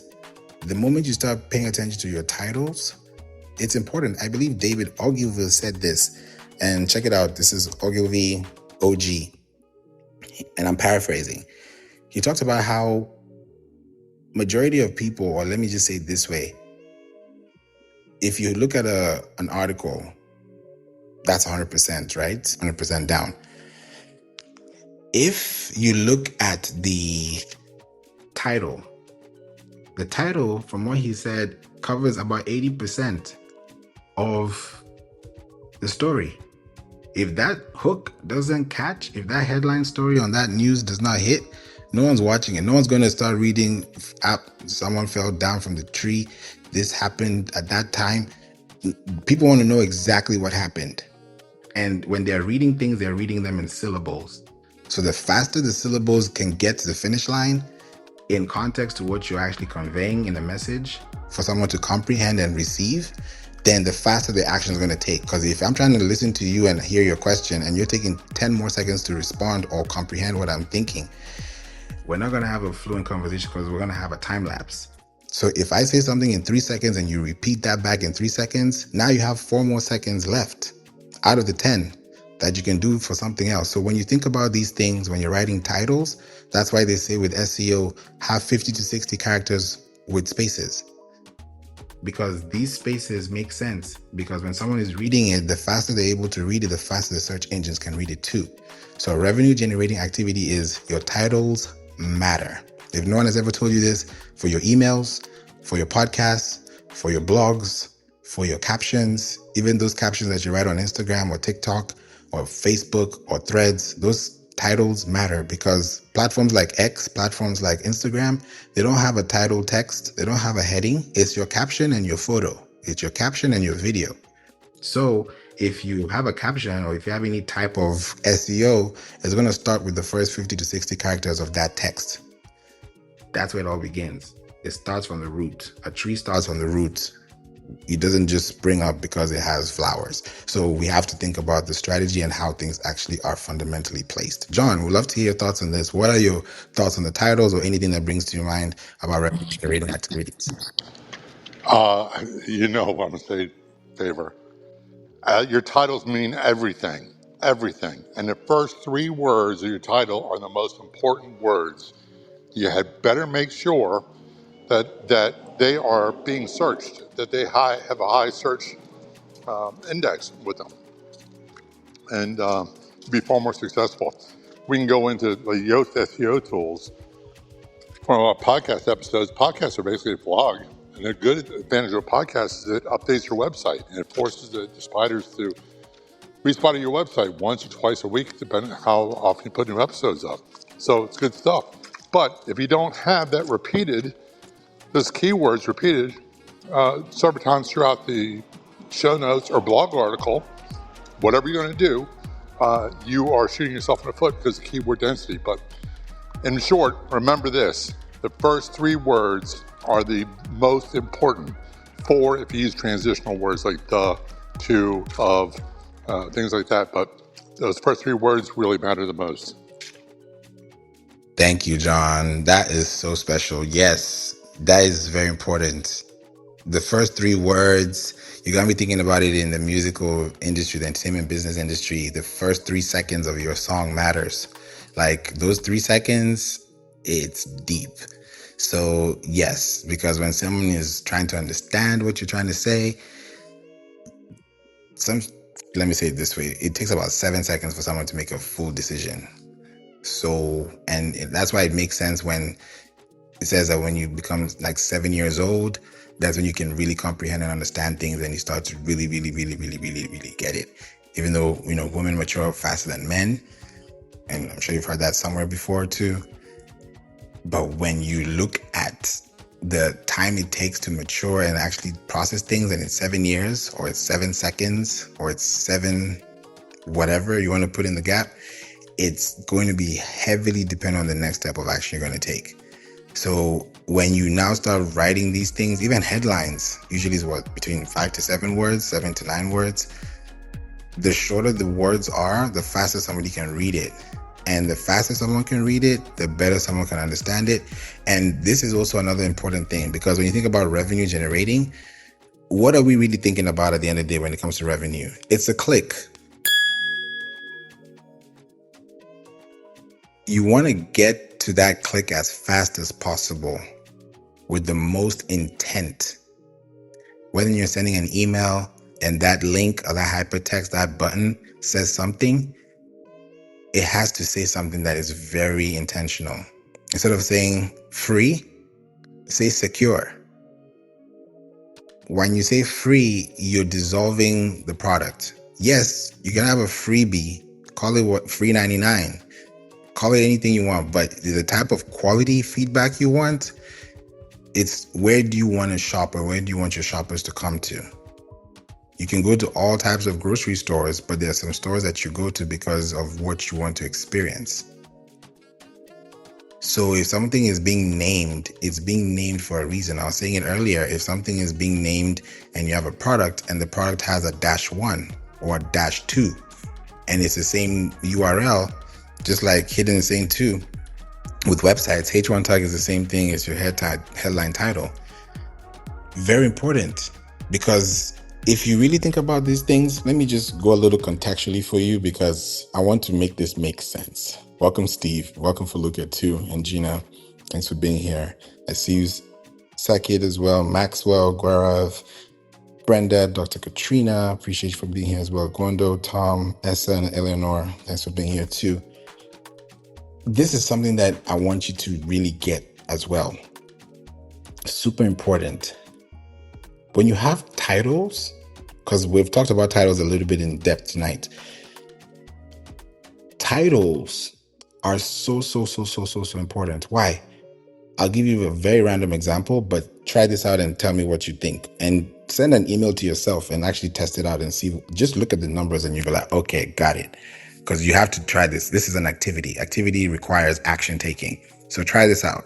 the moment you start paying attention to your titles, it's important. I believe David Ogilvy said this, and check it out. This is Ogilvy OG, and I'm paraphrasing. He talks about how majority of people, or let me just say it this way, if you look at an article, that's 100%, right? 100% down. If you look at the title, from what he said, covers about 80% of the story. If that hook doesn't catch, if that headline story on that news does not hit, no one's watching it. No one's going to start reading, someone fell down from the tree, this happened at that time. People want to know exactly what happened. And when they're reading things, they're reading them in syllables. So the faster the syllables can get to the finish line in context to what you're actually conveying in the message for someone to comprehend and receive, then the faster the action is going to take. Because if I'm trying to listen to you and hear your question and you're taking 10 more seconds to respond or comprehend what I'm thinking, we're not going to have a fluent conversation because we're going to have a time lapse. So if I say something in 3 seconds and you repeat that back in 3 seconds, now you have 4 more seconds left out of the 10 that you can do for something else. So when you think about these things, when you're writing titles, that's why they say with SEO, have 50 to 60 characters with spaces. Because these spaces make sense. Because when someone is reading it, the faster they're able to read it, the faster the search engines can read it too. So revenue generating activity is your titles matter. If no one has ever told you this, for your emails, for your podcasts, for your blogs, for your captions, even those captions that you write on Instagram or TikTok or Facebook or Threads, those titles matter because platforms like X, platforms like Instagram, they don't have a title text. They don't have a heading. It's your caption and your photo. It's your caption and your video. So if you have a caption or if you have any type of SEO, it's going to start with the first 50 to 60 characters of that text. That's where it all begins. It starts from the root. A tree starts from the root. It doesn't just spring up because it has flowers. So we have to think about the strategy and how things actually are fundamentally placed. John, we'd love to hear your thoughts on this. What are your thoughts on the titles or anything that brings to your mind about revenue generating activities? You know what I'm going to say, Favour. Your titles mean everything, everything. And the first 3 words of your title are the most important words. You had better make sure that they are being searched, that they have a high search index with them, and be far more successful. We can go into the Yoast SEO tools from our podcast episodes. Podcasts are basically a blog, and a good advantage of a podcast is it updates your website, and it forces the spiders to respot your website once or twice a week, depending on how often you put new episodes up. So it's good stuff. But if you don't have that repeated, those keywords repeated several times throughout the show notes or blog article, whatever you're going to do, you are shooting yourself in the foot because of keyword density. But in short, remember this. The first 3 words are the most important. 4 if you use transitional words like the, to, of, things like that. But those first 3 words really matter the most. Thank you, John. That is so special. Yes, that is very important. The first three words, you're going to be thinking about it in the musical industry, the entertainment business industry. The first 3 seconds of your song matters. Like those 3 seconds, it's deep. So yes, because when someone is trying to understand what you're trying to say, let me say it this way, it takes about 7 seconds for someone to make a full decision. So, and that's why it makes sense when it says that when you become like 7 years old, that's when you can really comprehend and understand things, and you start to really get it. Even though, women mature faster than men, and I'm sure you've heard that somewhere before too. But when you look at the time it takes to mature and actually process things, and it's 7 years, or it's 7 seconds, or it's 7 whatever you want to put in the gap, it's going to be heavily dependent on the next step of action you're going to take. So when you now start writing these things, even headlines, usually is between 5 to 7 words, 7 to 9 words. The shorter the words are, the faster somebody can read it. And the faster someone can read it, the better someone can understand it. And this is also another important thing, because when you think about revenue generating, what are we really thinking about at the end of the day when it comes to revenue? It's a click. You want to get to that click as fast as possible with the most intent. Whether you're sending an email and that link or that hypertext, that button says something, it has to say something that is very intentional. Instead of saying free, say secure. When you say free, you're dissolving the product. Yes, you can have a freebie, call it free 99. Call it anything you want, but the type of quality feedback you want, it's where do you want to shop, or where do you want your shoppers to come to? You can go to all types of grocery stores, but there are some stores that you go to because of what you want to experience. So if something is being named, it's being named for a reason. I was saying it earlier, if something is being named and you have a product and the product has a -1 or a -2, and it's the same URL, just like Hidden is saying too, with websites, H1 tag is the same thing as your headline title. Very important, because if you really think about these things, let me just go a little contextually for you, because I want to make this make sense. Welcome, Steve. Welcome, Feluca too, and Gina. Thanks for being here. I see you, Sakit as well, Maxwell, Guarav, Brenda, Dr. Katrina. Appreciate you for being here as well. Gondo, Tom, Essa, and Eleanor. Thanks for being here too. This is something that I want you to really get as well. Super important. When you have titles, because we've talked about titles a little bit in depth tonight, titles are so important. Why? I'll give you a very random example, but try this out and tell me what you think. And send an email to yourself and actually test it out and see. Just look at the numbers and you'll be like, okay, got it. Because you have to try this. This is an activity. Activity requires action taking. So try this out.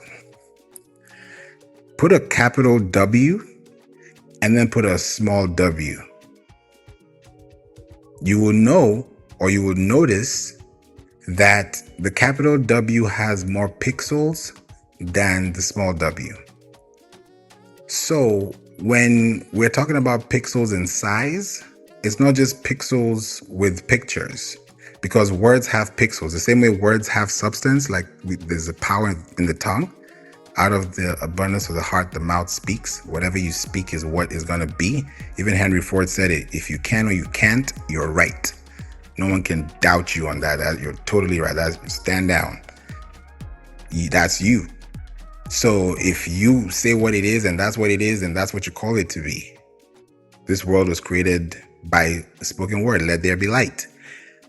Put a capital W and then put a small w. You will know, or you will notice, that the capital W has more pixels than the small w. So when we're talking about pixels in size, it's not just pixels with pictures, because words have pixels. The same way words have substance, like there's a power in the tongue. Out of the abundance of the heart, the mouth speaks. Whatever you speak is what is going to be. Even Henry Ford said it. If you can or you can't, you're right. No one can doubt you on that. You're totally right. Stand down. That's you. So if you say what it is and that's what it is and that's what you call it to be. This world was created by the spoken word. Let there be light.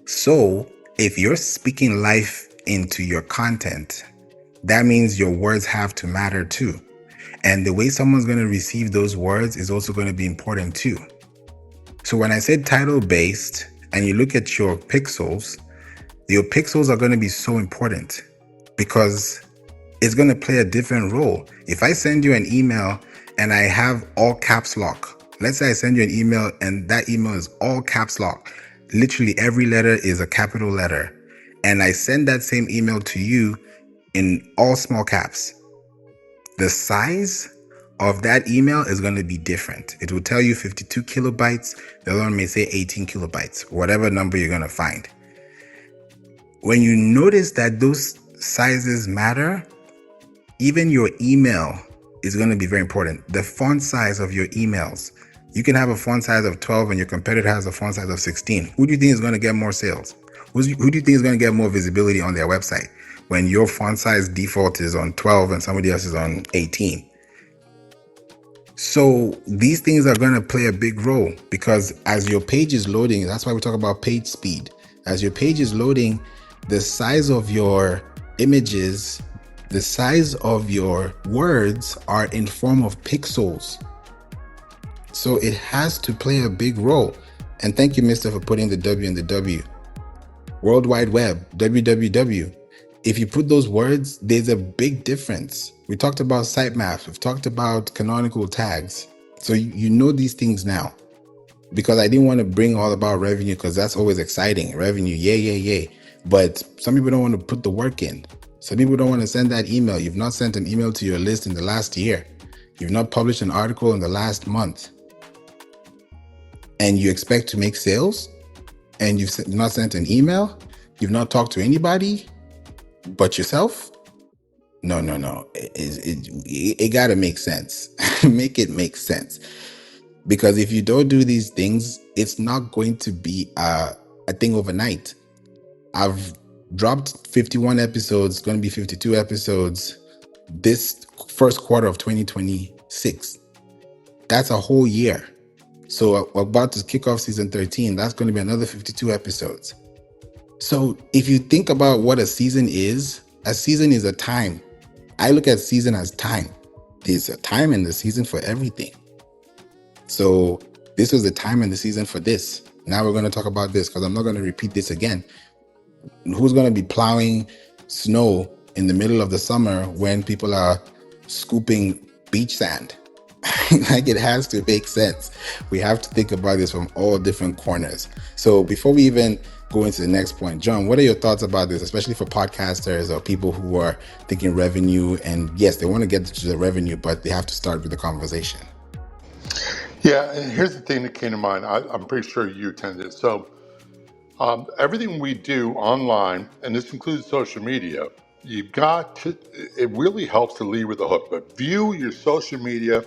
So if you're speaking life into your content, that means your words have to matter too. And the way someone's going to receive those words is also going to be important too. So when I said title based and you look at your pixels are going to be so important, because it's going to play a different role. If I send you an email and I have all caps lock, let's say I send you an email and that email is all caps lock. Literally every letter is a capital letter. And I send that same email to you in all small caps. The size of that email is going to be different. It will tell you 52 kilobytes. The other one may say 18 kilobytes, whatever number you're going to find. When you notice that those sizes matter, even your email is going to be very important. The font size of your emails. You can have a font size of 12 and your competitor has a font size of 16. Who do you think is going to get more sales? Who do you think is going to get more visibility on their website when your font size default is on 12 and somebody else is on 18? So these things are going to play a big role, because as your page is loading, that's why we talk about page speed. As your page is loading, the size of your images, the size of your words are in form of pixels. So it has to play a big role. And thank you, Mister, for putting the W in the W. World Wide Web, www. If you put those words, there's a big difference. We talked about sitemaps. We've talked about canonical tags. So you know these things now. Because I didn't want to bring all about revenue, because that's always exciting. Revenue, yay. But some people don't want to put the work in. Some people don't want to send that email. You've not sent an email to your list in the last year. You've not published an article in the last month. And you expect to make sales? And you've not sent an email? You've not talked to anybody but yourself? No. It got to make sense. Make it make sense. Because if you don't do these things, it's not going to be a thing overnight. I've dropped 51 episodes, going to be 52 episodes this first quarter of 2026. That's a whole year. So we're about to kick off season 13. That's going to be another 52 episodes. So if you think about what a season is a time. I look at season as time. There's a time and the season for everything. So this was the time and the season for this. Now we're going to talk about this, because I'm not going to repeat this again. Who's going to be plowing snow in the middle of the summer when people are scooping beach sand? Like, it has to make sense. We have to think about this from all different corners. So before we even go into the next point, John, what are your thoughts about this, especially for podcasters or people who are thinking revenue? And yes, they want to get to the revenue, but they have to start with the conversation. Yeah, and here's the thing that came to mind. I'm pretty sure you attended. So everything we do online, and this includes social media, you've got to, it really helps to lead with a hook. But view your social media,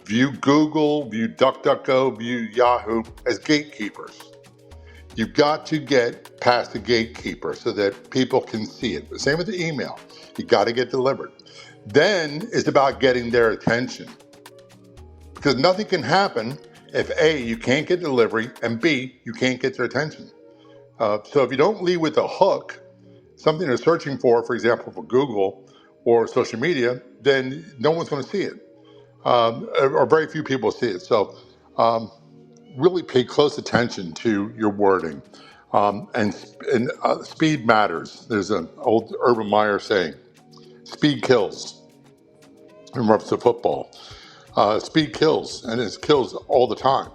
view Google, view DuckDuckGo, view Yahoo as gatekeepers. You've got to get past the gatekeeper so that people can see it. The same with the email. You got to get delivered. Then it's about getting their attention. Because nothing can happen if A, you can't get delivery, and B, you can't get their attention. So if you don't lead with a hook, something they're searching for example, for Google or social media, then no one's going to see it. Or very few people see it. So really pay close attention to your wording. And speed matters. There's an old Urban Meyer saying, speed kills, in reference to football. Speed kills, and it kills all the time.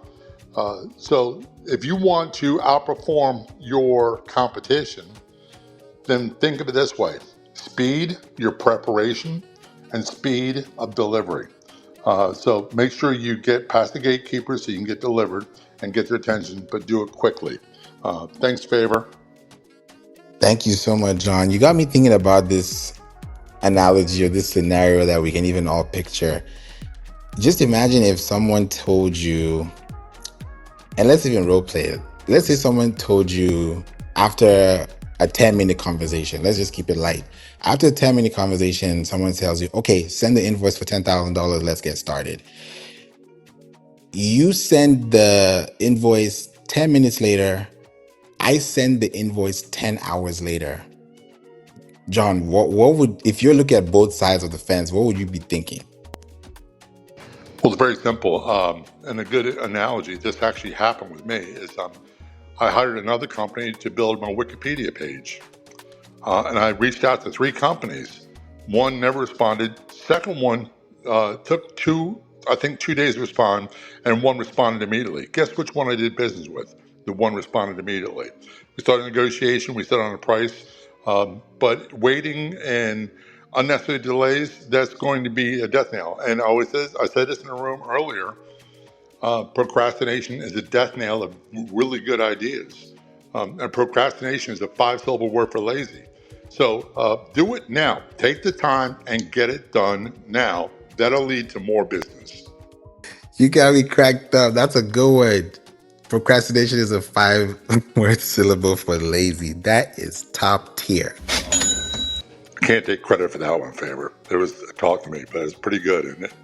So if you want to outperform your competition, then think of it this way. Speed, your preparation, and speed of delivery. So make sure you get past the gatekeeper so you can get delivered and get their attention, but do it quickly. Thanks, Favour. Thank you so much, John. You got me thinking about this analogy or this scenario that we can even all picture. Just imagine if someone told you, and let's even role play it. Let's say someone told you after a 10-minute conversation, let's just keep it light. After a 10-minute conversation, someone tells you, okay, send the invoice for $10,000, let's get started. You send the invoice 10 minutes later, I send the invoice 10 hours later. John, what would, if you look at both sides of the fence, what would you be thinking? Well, it's very simple. And a good analogy, this actually happened with me, is I hired another company to build my Wikipedia page. And I reached out to 3 companies. One never responded. Second one took 2 days to respond, and one responded immediately. Guess which one I did business with? The one responded immediately. We started negotiation. We set on a price. But waiting and unnecessary delays, that's going to be a death knell. And I said this in a room earlier, procrastination is a death knell of really good ideas. And procrastination is a 5-syllable word for lazy. So do it now. Take the time and get it done now. That'll lead to more business. You got me cracked up. That's a good word. Procrastination is a 5-word syllable for lazy. That is top tier. Can't take credit for that one, Favor. It was a talk to me, but it's pretty good, isn't it?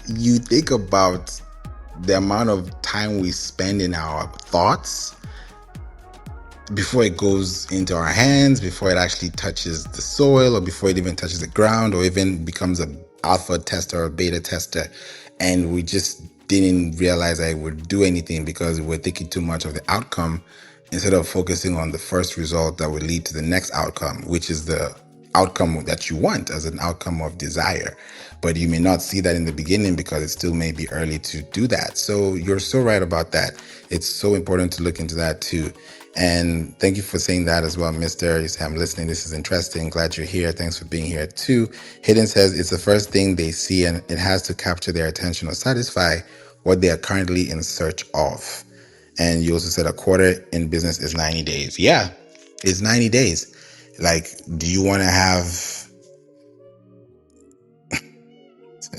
You think about the amount of time we spend in our thoughts before it goes into our hands, before it actually touches the soil, or before it even touches the ground, or even becomes an alpha tester or a beta tester. And we just didn't realize that it would do anything because we're thinking too much of the outcome instead of focusing on the first result that will lead to the next outcome, which is the outcome that you want as an outcome of desire. But you may not see that in the beginning because it still may be early to do that. So you're so right about that. It's so important to look into that too. And thank you for saying that as well, Mr. You say, I'm listening. This is interesting. Glad you're here. Thanks for being here too. Hidden says it's the first thing they see and it has to capture their attention or satisfy what they are currently in search of. And you also said a quarter in business is 90 days. Yeah, it's 90 days. Like, do you want to have,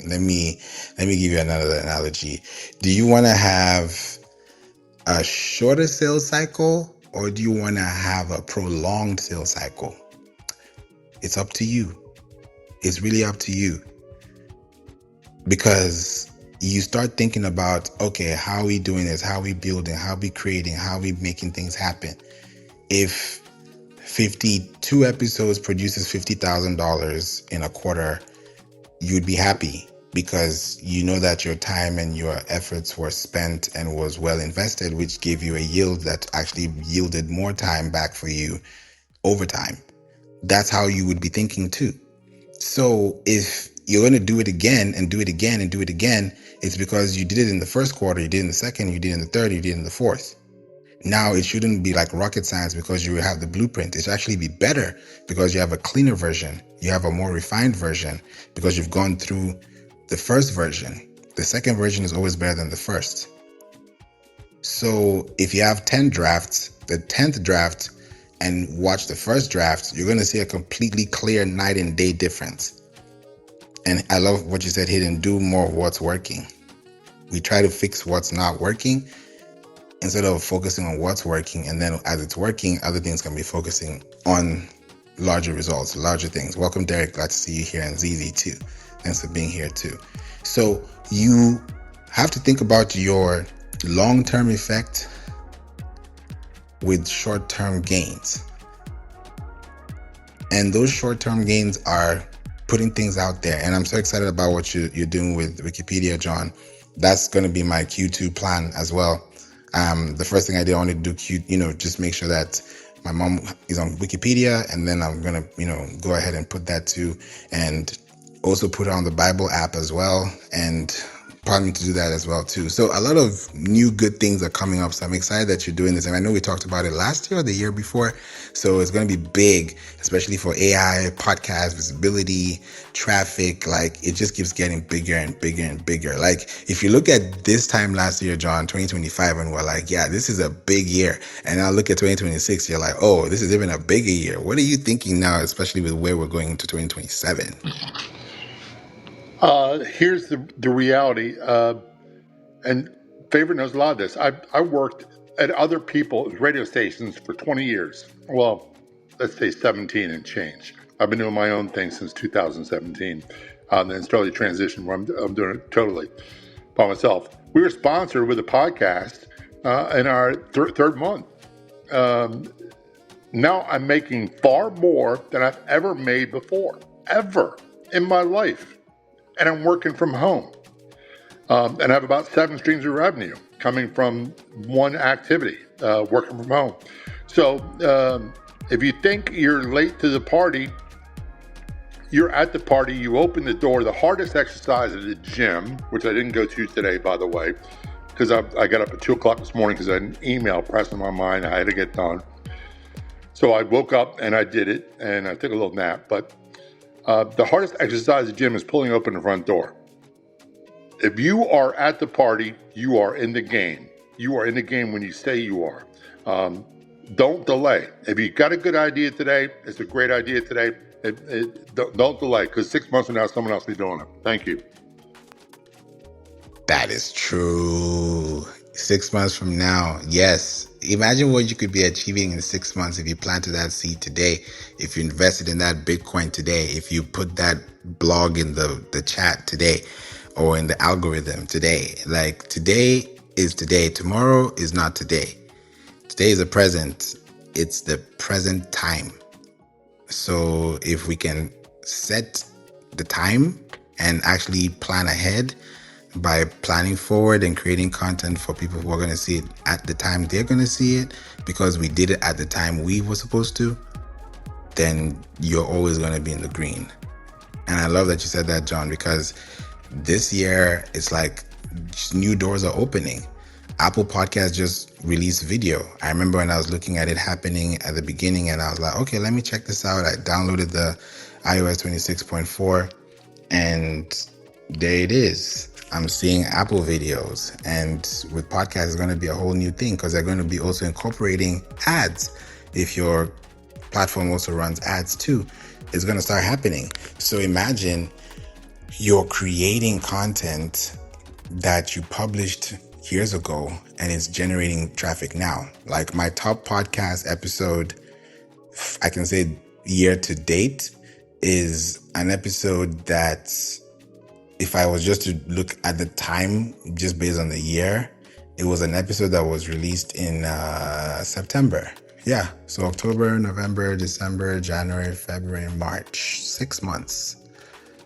let me give you another analogy. Do you want to have a shorter sales cycle, or do you want to have a prolonged sales cycle? It's up to you. It's really up to you. Because you start thinking about, okay, how are we doing this? How are we building? How are we creating? How are we making things happen? If 52 episodes produces $50,000 in a quarter, you'd be happy because you know that your time and your efforts were spent and was well invested, which gave you a yield that actually yielded more time back for you over time. That's how you would be thinking too. So if you're going to do it again and do it again and do it again, it's because you did it in the first quarter, you did it in the second, you did it in the third, you did it in the fourth. Now it shouldn't be like rocket science because you have the blueprint. It should actually be better because you have a cleaner version. You have a more refined version because you've gone through the first version. The second version is always better than the first. So if you have 10 drafts, the 10th draft and watch the first draft, you're going to see a completely clear night and day difference. And I love what you said, Hidden, do more of what's working. We try to fix what's not working instead of focusing on what's working. And then as it's working, other things can be focusing on larger results, larger things. Welcome, Derek. Glad to see you here. And ZZ too. Thanks for being here too. So you have to think about your long-term effect with short-term gains. And those short-term gains are putting things out there. And I'm so excited about what you're doing with Wikipedia, John. That's going to be my Q2 plan as well. The first thing I did, I wanted to do just make sure that my mom is on Wikipedia, and then I'm going to, go ahead and put that too, and also put it on the Bible app as well, and planning to do that as well too. So a lot of new good things are coming up. So I'm excited that you're doing this. And I know we talked about it last year or the year before. So it's going to be big, especially for AI, podcast, visibility, traffic. Like it just keeps getting bigger and bigger and bigger. Like if you look at this time last year, John, 2025, and we're like, yeah, this is a big year. And now look at 2026, you're like, oh, this is even a bigger year. What are you thinking now, especially with where we're going into 2027? Here's the reality, and Favor knows a lot of this. I worked at other people's radio stations for 20 years. Well, let's say 17 and change. I've been doing my own thing since 2017. Then slowly transitioned where I'm doing it totally by myself. We were sponsored with a podcast in our third month. Now I'm making far more than I've ever made before, ever in my life. And I'm working from home. And I have about 7 streams of revenue coming from one activity, working from home. So if you think you're late to the party, you're at the party, you open the door. The hardest exercise at the gym, which I didn't go to today, by the way, because I got up at 2 o'clock this morning because I had an email pressed on my mind I had to get done. So I woke up and I did it, and I took a little nap. But the hardest exercise at the gym is pulling open the front door. If you are at the party, you are in the game. You are in the game when you say you are. Don't delay. If you got a good idea today, it's a great idea today. Don't delay, because 6 months from now, someone else will be doing it. Thank you. That is true. 6 months from now, yes. Imagine what you could be achieving in 6 months if you planted that seed today, if you invested in that Bitcoin today, if you put that blog in the chat today or in the algorithm today. Like, today is today. Tomorrow is not today. Today is the present. It's the present time. So if we can set the time and actually plan ahead by planning forward and creating content for people who are going to see it at the time they're going to see it, because we did it at the time we were supposed to, then you're always going to be in the green. And I love that you said that, John, because this year it's like new doors are opening. Apple Podcast just released video. I remember when I was looking at it happening at the beginning, and I was like, okay, let me check this out. I downloaded the iOS 26.4 and there it is. I'm seeing Apple videos, and with podcasts, it's going to be a whole new thing because they're going to be also incorporating ads. If your platform also runs ads too, it's going to start happening. So imagine you're creating content that you published years ago and it's generating traffic now. Like my top podcast episode, I can say year to date, is an episode that, if I was just to look at the time, just based on the year, it was an episode that was released in September. Yeah. So October, November, December, January, February, March, 6 months.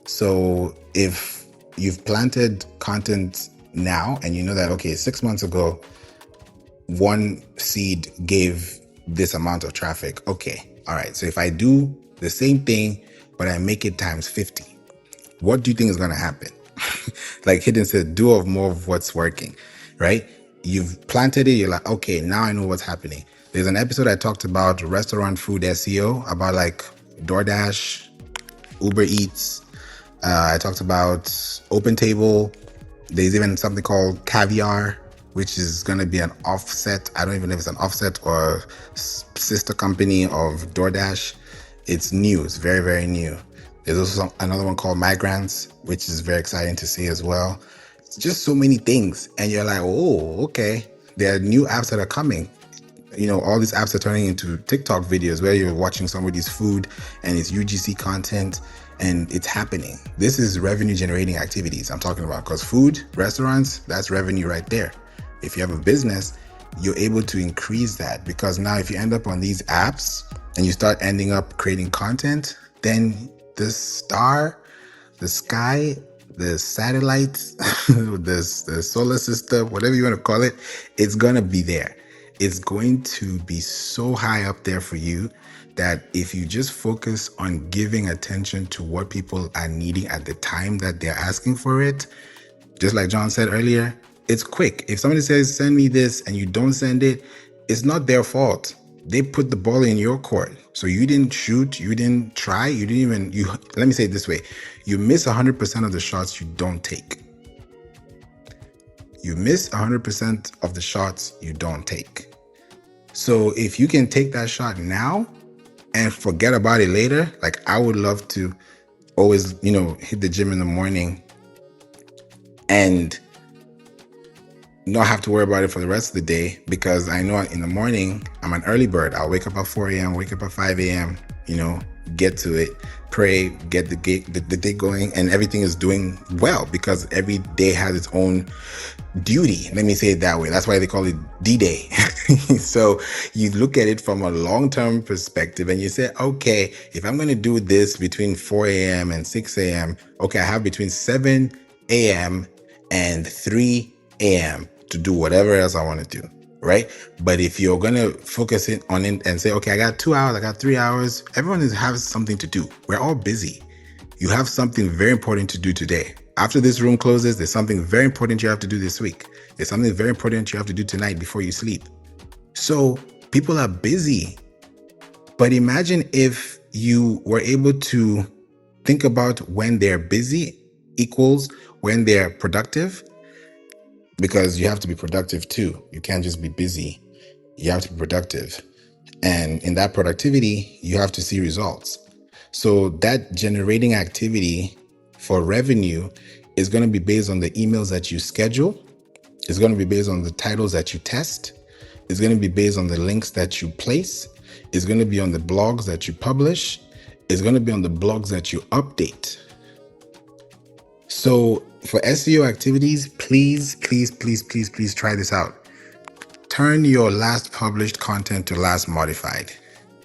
So if you've planted content now and you know that, okay, 6 months ago, one seed gave this amount of traffic. Okay. All right. So if I do the same thing, but I make it times 50, what do you think is going to happen? Like Hidden said, do more of what's working, right? You've planted it. You're like, okay, now I know what's happening. There's an episode I talked about restaurant food SEO, about like DoorDash, Uber Eats. I talked about OpenTable. There's even something called Caviar, which is going to be an offset. I don't even know if it's an offset or sister company of DoorDash. It's new. It's very, very new. There's also another one called Migrants, which is very exciting to see as well. It's just so many things. And you're like, oh, okay. There are new apps that are coming. You know, all these apps are turning into TikTok videos where you're watching somebody's food and it's UGC content, and it's happening. This is revenue generating activities I'm talking about, because food, restaurants, that's revenue right there. If you have a business, you're able to increase that, because now if you end up on these apps and you start ending up creating content, then the star, the sky, the satellite, the solar system, whatever you want to call it, it's going to be there. It's going to be so high up there for you that if you just focus on giving attention to what people are needing at the time that they're asking for it, just like John said earlier, it's quick. If somebody says, send me this, and you don't send it, it's not their fault. They put the ball in your court. So you didn't shoot, you didn't try, you didn't even, let me say it this way. You miss 100% of the shots you don't take. You miss 100% of the shots you don't take. So if you can take that shot now and forget about it later, like I would love to always, hit the gym in the morning and not have to worry about it for the rest of the day, because I know in the morning I'm an early bird. I'll wake up at 4 a.m., wake up at 5 a.m., get to it, pray, get the day going, and everything is doing well because every day has its own duty. Let me say it that way. That's why they call it D-Day. So you look at it from a long-term perspective and you say, okay, if I'm going to do this between 4 a.m. and 6 a.m., okay, I have between 7 a.m. and 3 a.m. to do whatever else I want to do, right? But if you're going to focus on it and say, okay, I got 2 hours, I got 3 hours, everyone has something to do. We're all busy. You have something very important to do today. After this room closes, there's something very important you have to do this week. There's something very important you have to do tonight before you sleep. So people are busy. But imagine if you were able to think about when they're busy equals when they're productive, because you have to be productive too. You can't just be busy. You have to be productive. And in that productivity, you have to see results. So that generating activity for revenue is going to be based on the emails that you schedule. It's going to be based on the titles that you test. It's going to be based on the links that you place. It's going to be on the blogs that you publish. It's going to be on the blogs that you update. So for SEO activities, please try this out. Turn your last published content to last modified.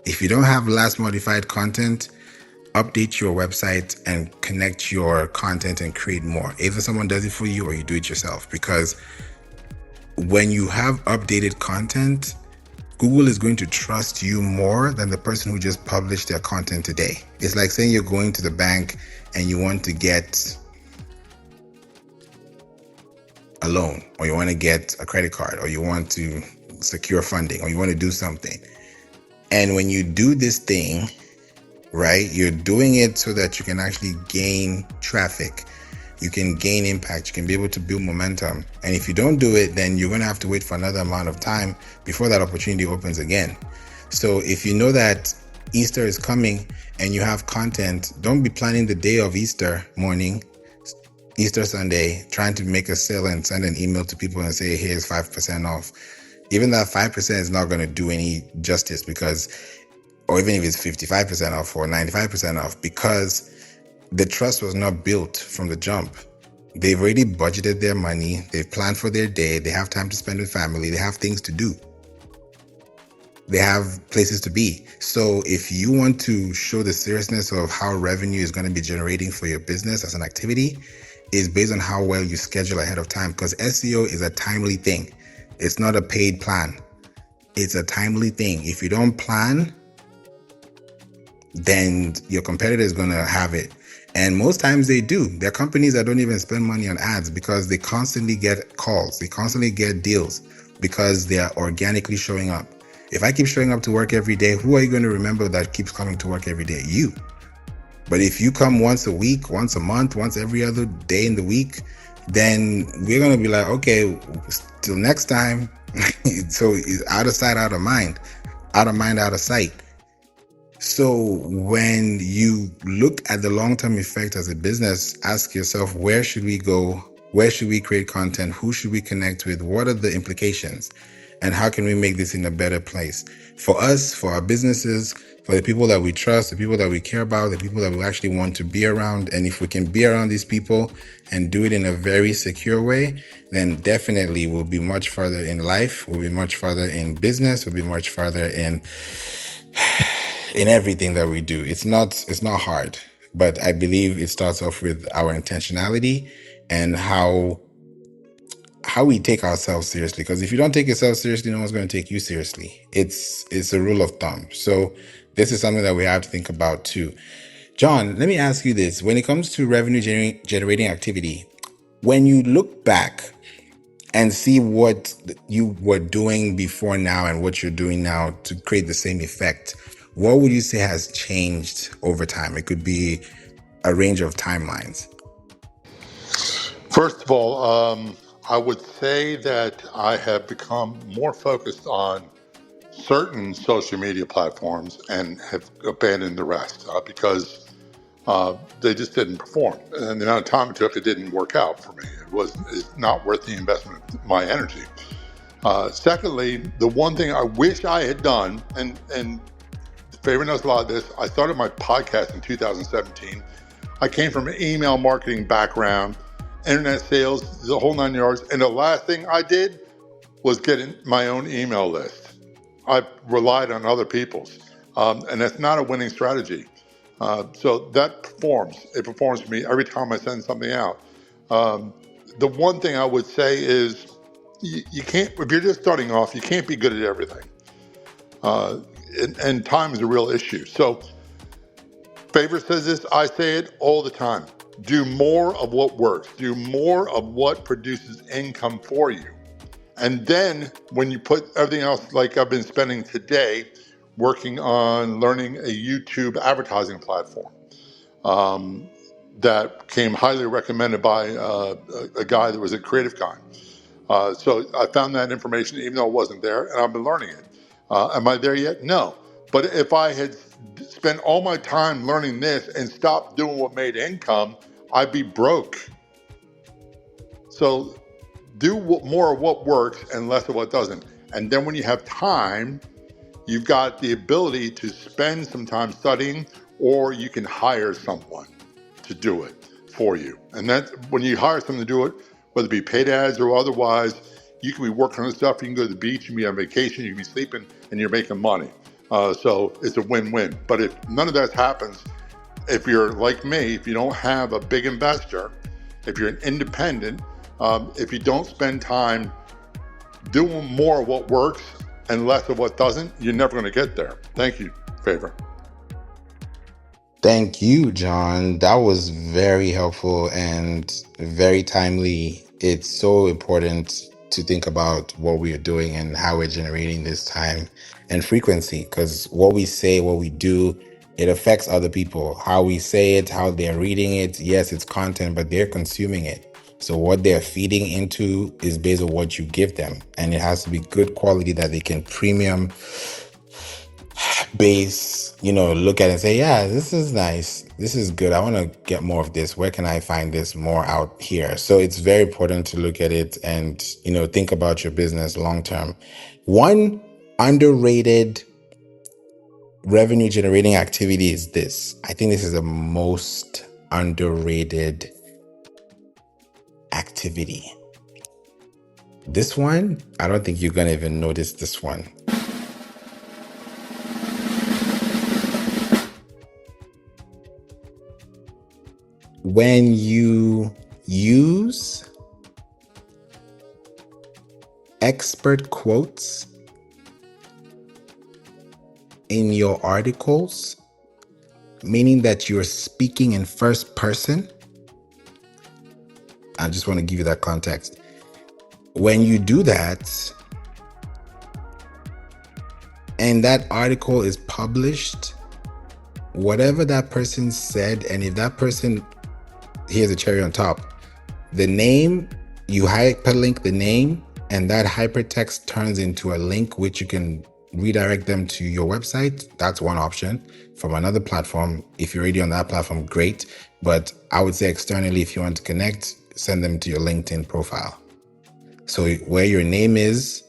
If you don't have last modified content, update your website and connect your content and create more. Either someone does it for you or you do it yourself, because when you have updated content, Google is going to trust you more than the person who just published their content today. It's like saying you're going to the bank and you want to get a loan, or you want to get a credit card, or you want to secure funding, or you want to do something. And when you do this thing, right, you're doing it so that you can actually gain traffic. You can gain impact. You can be able to build momentum. And if you don't do it, then you're going to have to wait for another amount of time before that opportunity opens again. So if you know that Easter is coming and you have content, don't be planning the day of Easter morning, Easter Sunday, trying to make a sale and send an email to people and say, here's 5% off. Even that 5% is not going to do any justice, because, or even if it's 55% off or 95% off, because the trust was not built from the jump. They've already budgeted their money. They've planned for their day. They have time to spend with family. They have things to do. They have places to be. So if you want to show the seriousness of how revenue is going to be generating for your business as an activity, is based on how well you schedule ahead of time, because SEO is a timely thing. It's not a paid plan. It's a timely thing. If you don't plan, then your competitor is going to have it. And most times they do. There are companies that don't even spend money on ads because they constantly get calls. They constantly get deals because they are organically showing up. If I keep showing up to work every day, who are you going to remember that keeps coming to work every day? You. But if you come once a week, once a month, once every other day in the week, then we're going to be like, okay, till next time. So it's out of sight, out of mind, out of sight. So when you look at the long-term effect as a business, ask yourself, where should we go? Where should we create content? Who should we connect with? What are the implications? And how can we make this in a better place? For us, for our businesses, for the people that we trust, the people that we care about, the people that we actually want to be around. And if we can be around these people and do it in a very secure way, then definitely we'll be much further in life. We'll be much further in business. We'll be much further in everything that we do. It's not hard, but I believe it starts off with our intentionality and how we take ourselves seriously. Because if you don't take yourself seriously, no one's going to take you seriously. It's a rule of thumb. So this is something that we have to think about too. John, let me ask you this. When it comes to revenue generating activity, when you look back and see what you were doing before now and what you're doing now to create the same effect, what would you say has changed over time? It could be a range of timelines. First of all, I would say that I have become more focused on certain social media platforms and have abandoned the rest because they just didn't perform. And the amount of time it took, it didn't work out for me. It's not worth the investment of my energy. Secondly, the one thing I wish I had done, and Favour knows a lot of this, I started my podcast in 2017. I came from an email marketing background, internet sales, the whole 9 yards. And the last thing I did was get my own email list. I relied on other people's. And that's not a winning strategy. So that performs. It performs for me every time I send something out. The one thing I would say is you can't, if you're just starting off, you can't be good at everything. And time is a real issue. So Favour says this, I say it all the time. Do more of what works. Do more of what produces income for you. And then when you put everything else, like I've been spending today working on learning a YouTube advertising platform that came highly recommended by a guy that was a creative guy. So I found that information even though it wasn't there, and I've been learning it. Am I there yet? No. But if I had spent all my time learning this and stopped doing what made income, I'd be broke. So do more of what works and less of what doesn't. And then when you have time, you've got the ability to spend some time studying, or you can hire someone to do it for you. And that when you hire someone to do it, whether it be paid ads or otherwise, you can be working on stuff. You can go to the beach, you can be on vacation, you can be sleeping, and you're making money. So it's a win-win. But if none of that happens, if you're like me, if you don't have a big investor, if you're an independent, if you don't spend time doing more of what works and less of what doesn't, you're never going to get there. Thank you, Favour. Thank you, John. That was very helpful and very timely. It's so important to think about what we are doing and how we're generating this time and frequency, because what we say, what we do, it affects other people. How we say it, how they're reading it. Yes, it's content, but they're consuming it. So what they're feeding into is based on what you give them. And it has to be good quality that they can premium base, look at it and say, yeah, this is nice. This is good. I want to get more of this. Where can I find this more out here? So it's very important to look at it and, think about your business long term. One underrated revenue generating activity is this. I think this is the most underrated activity. This one, I don't think you're going to even notice this one. When you use expert quotes in your articles, meaning that you're speaking in first person, I just want to give you that context. When you do that, and that article is published, whatever that person said, and if that person, here's a cherry on top, the name, you hyperlink the name, and that hypertext turns into a link which you can redirect them to your website. That's one option from another platform. If you're already on that platform, great. But I would say externally, if you want to connect, send them to your LinkedIn profile. So where your name is,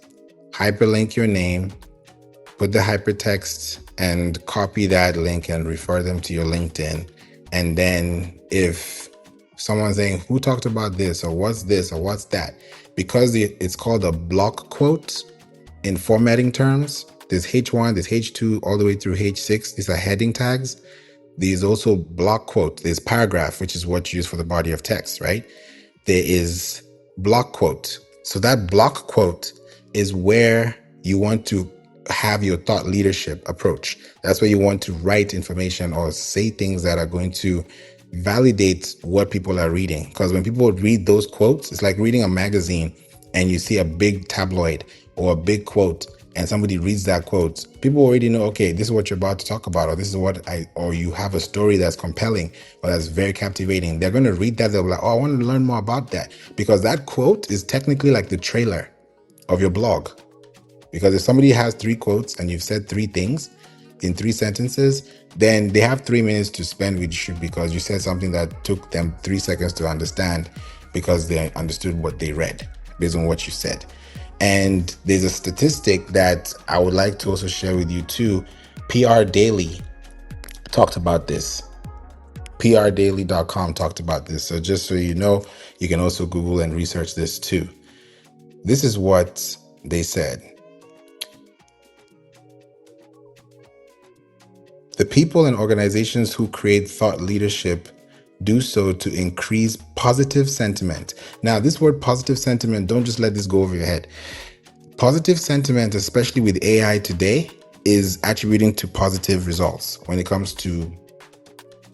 hyperlink your name, put the hypertext and copy that link and refer them to your LinkedIn. And then if someone's saying, who talked about this or what's that? Because it's called a block quote in formatting terms. There's H1, there's H2, all the way through H6. These are heading tags. There's also block quote. There's paragraph, which is what you use for the body of text, right? There is block quote. So that block quote is where you want to have your thought leadership approach. That's where you want to write information or say things that are going to validate what people are reading. Because when people read those quotes, it's like reading a magazine and you see a big tabloid or a big quote and somebody reads that quote. People already know, okay, this is what you're about to talk about, or this is or you have a story that's compelling or that's very captivating. They're going to read that. They'll be like, oh, I want to learn more about that, because that quote is technically like the trailer of your blog. Because if somebody has 3 quotes and you've said 3 things in 3 sentences, then they have 3 minutes to spend with you because you said something that took them 3 seconds to understand because they understood what they read based on what you said. And there's a statistic that I would like to also share with you too. PR Daily talked about this. PRDaily.com talked about this. So just so you know, you can also Google and research this too. This is what they said. The people and organizations who create thought leadership do so to increase positive sentiment. Now, this word positive sentiment, don't just let this go over your head. Positive sentiment, especially with AI today, is attributing to positive results when it comes to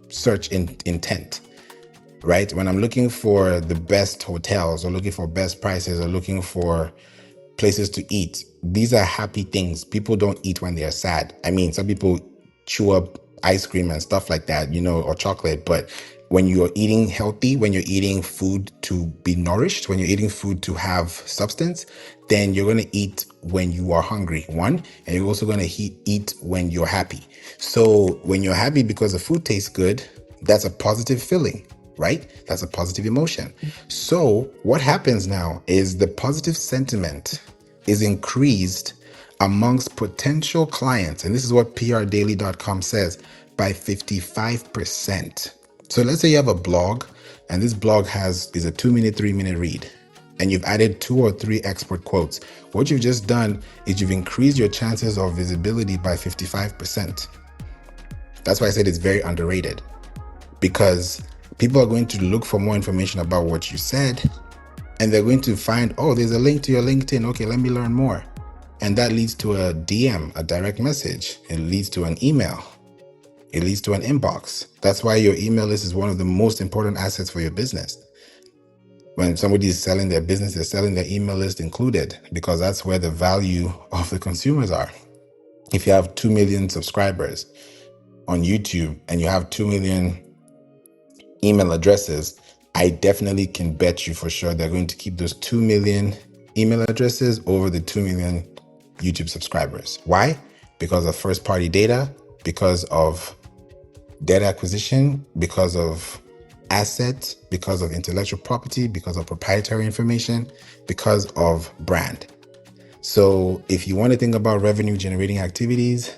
search intent. right? When I'm looking for the best hotels or looking for best prices or looking for places to eat, these are happy things. People don't eat when they're sad. I mean, some people chew up ice cream and stuff like that, or chocolate. But when you're eating healthy, when you're eating food to be nourished, when you're eating food to have substance, then you're going to eat when you are hungry, one, and you're also going to eat when you're happy. So when you're happy because the food tastes good, that's a positive feeling, right? That's a positive emotion. So what happens now is the positive sentiment is increased amongst potential clients. And this is what prdaily.com says, by 55%. So let's say you have a blog and this blog is a 2-minute, 3-minute read, and you've added 2 or 3 expert quotes. What you've just done is you've increased your chances of visibility by 55%. That's why I said it's very underrated, because people are going to look for more information about what you said, and they're going to find, oh, there's a link to your LinkedIn. Okay, let me learn more. And that leads to a DM, a direct message. It leads to an email. It leads to an inbox. That's why your email list is one of the most important assets for your business. When somebody is selling their business, they're selling their email list included, because that's where the value of the consumers are. If you have 2 million subscribers on YouTube and you have 2 million email addresses, I definitely can bet you for sure they're going to keep those 2 million email addresses over the 2 million YouTube subscribers. Why? Because of first party data, because of data acquisition, because of assets, because of intellectual property, because of proprietary information, because of brand. So if you want to think about revenue generating activities,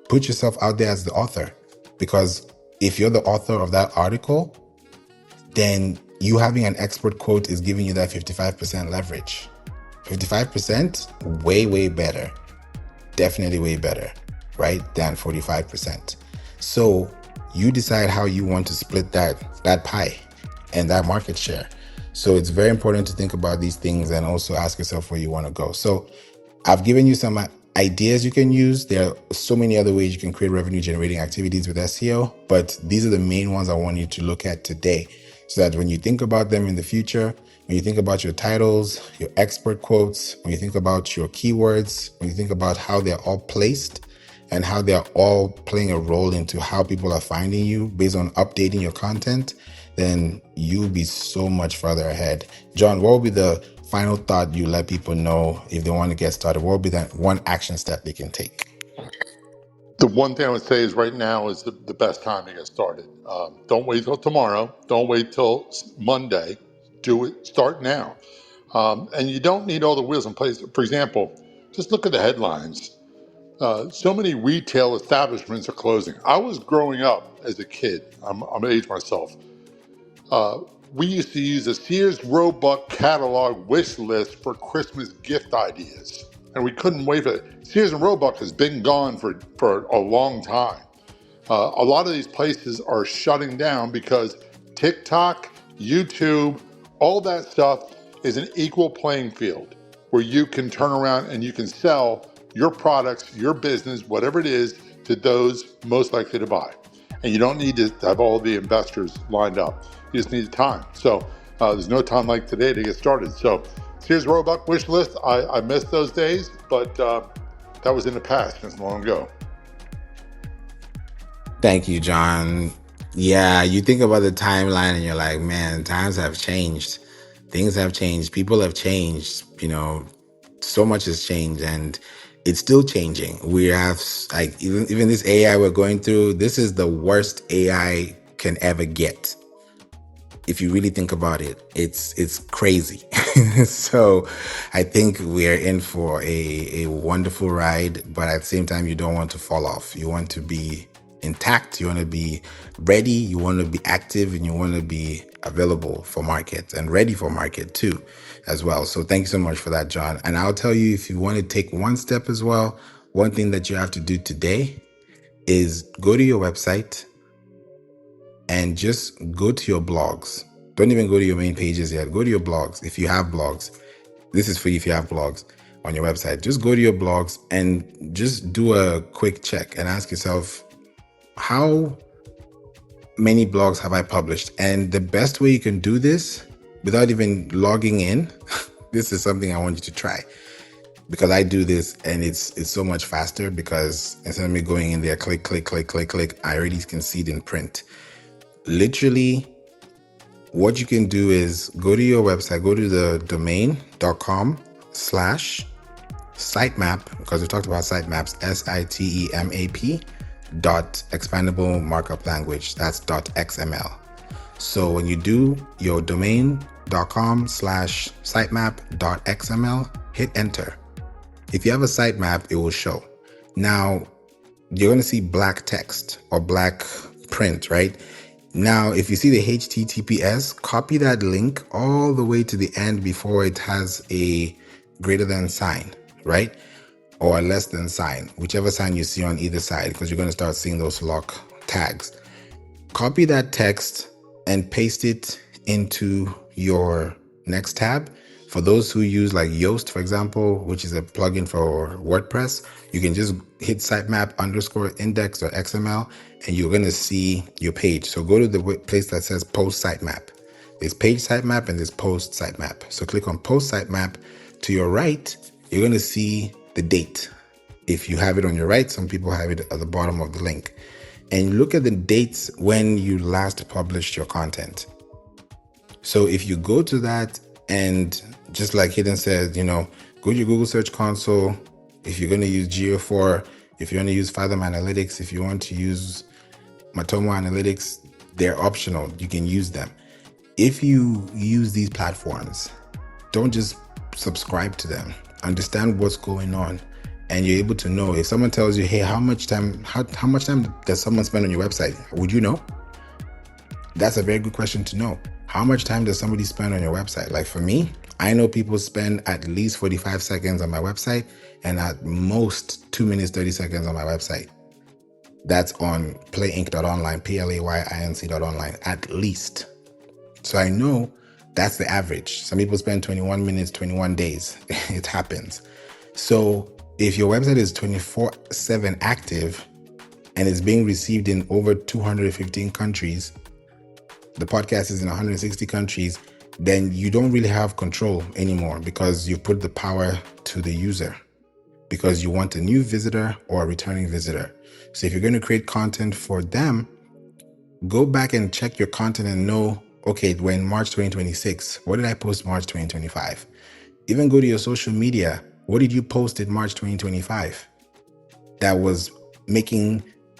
put yourself out there as the author, because if you're the author of that article, then you having an expert quote is giving you that 55% leverage. 55%, way, way better. Definitely way better, right? Than 45%. So you decide how you want to split that pie and that market share. So it's very important to think about these things and also ask yourself where you want to go. So I've given you some ideas you can use. There are so many other ways you can create revenue generating activities with SEO, but these are the main ones I want you to look at today, so that when you think about them in the future, when you think about your titles, your expert quotes, when you think about your keywords, when you think about how they're all placed and how they're all playing a role into how people are finding you based on updating your content, then you'll be so much further ahead. John, what will be the final thought you let people know if they want to get started? What will be that one action step they can take? The one thing I would say is right now is the best time to get started. Don't wait till tomorrow. Don't wait till Monday. Do it. Start now. And you don't need all the wheels in place. For example, just look at the headlines. So many retail establishments are closing. I was growing up as a kid. I'm age myself. We used to use a Sears Roebuck catalog wish list for Christmas gift ideas, and we couldn't wait for it. Sears and Roebuck has been gone for a long time. A lot of these places are shutting down because TikTok, YouTube, all that stuff is an equal playing field where you can turn around and you can sell your products, your business, whatever it is, to those most likely to buy. And you don't need to have all the investors lined up. You just need time. So there's no time like today to get started. So here's Roebuck wish list. I missed those days, but that was in the past. It's long ago. Thank you, John. Yeah, you think about the timeline and you're like, man, times have changed. Things have changed. People have changed. So much has changed, and it's still changing. We have, like, even this AI we're going through, this is the worst AI can ever get. If you really think about it, it's crazy. So I think we're in for a wonderful ride, but at the same time, you don't want to fall off. You want to be intact. You want to be ready. You want to be active, and you want to be available for market and ready for market too, as well. So thank you so much for that, John. And I'll tell you, if you want to take one step as well, one thing that you have to do today is go to your website and just go to your blogs. Don't even go to your main pages yet. Go to your blogs. If you have blogs, this is for you. If you have blogs on your website, just go to your blogs and just do a quick check and ask yourself, how many blogs have I published? And the best way you can do this without even logging in, this is something I want you to try, because I do this and it's so much faster, because instead of me going in there, click, I already can see it in print. Literally, what you can do is go to your website, go to the domain.com/sitemap, because we talked about sitemaps, SITEMAP .expandable markup language, that's .xml. So when you do your domain.com/sitemap.xml, hit enter. If you have a sitemap, it will show. Now you're going to see black text or black print, right? Now, if you see the HTTPS, copy that link all the way to the end before it has a greater than sign, right? Or a less than sign, whichever sign you see on either side, because you're going to start seeing those lock tags. Copy that text and paste it into your next tab. For those who use like Yoast, for example, which is a plugin for WordPress, you can just hit sitemap_index.xml and you're going to see your page. So go to the place that says post sitemap. There's page sitemap and there's post sitemap. So click on post sitemap. To your right, you're going to see the date. If you have it on your right, some people have it at the bottom of the link. And look at the dates when you last published your content. So if you go to that, and just like Hidden said, go to your Google Search Console. If you're going to use Geo4, if you want to use Fathom Analytics, if you want to use Matomo Analytics, they're optional. You can use them. If you use these platforms, don't just subscribe to them. Understand what's going on. And you're able to know if someone tells you, hey, how much time does someone spend on your website? Would you know? That's a very good question to know. How much time does somebody spend on your website? Like for me, I know people spend at least 45 seconds on my website and at most 2 minutes, 30 seconds on my website. That's on playinc.online, PLAYINC.online, at least. So I know that's the average. Some people spend 21 minutes, 21 days. It happens. So if your website is 24/7 active and it's being received in over 215 countries, the podcast is in 160 countries, then you don't really have control anymore, because you put the power to the user, because you want a new visitor or a returning visitor. So if you're going to create content for them, go back and check your content and know, okay, we're in March 2026. What did I post March 2025? Even go to your social media. What did you post in March 2025?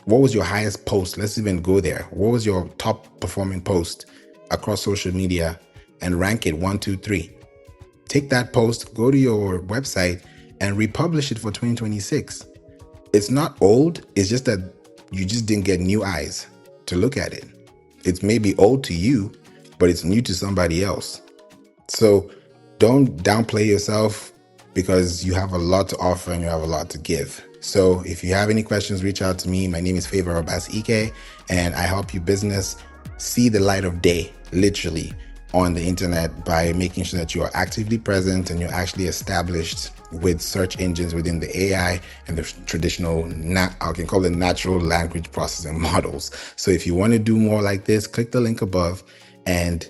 What was your highest post? Let's even go there. What was your top performing post across social media and rank it 1, 2, 3? Take that post, go to your website and republish it for 2026. It's not old. It's just that you just didn't get new eyes to look at it. It's maybe old to you, but it's new to somebody else. So don't downplay yourself, because you have a lot to offer and you have a lot to give. So if you have any questions, reach out to me. My name is Favour Obasi-ike, and I help you business see the light of day, literally, on the internet by making sure that you are actively present and you're actually established with search engines within the AI and the traditional, I can call it natural language processing models. So if you want to do more like this, click the link above. And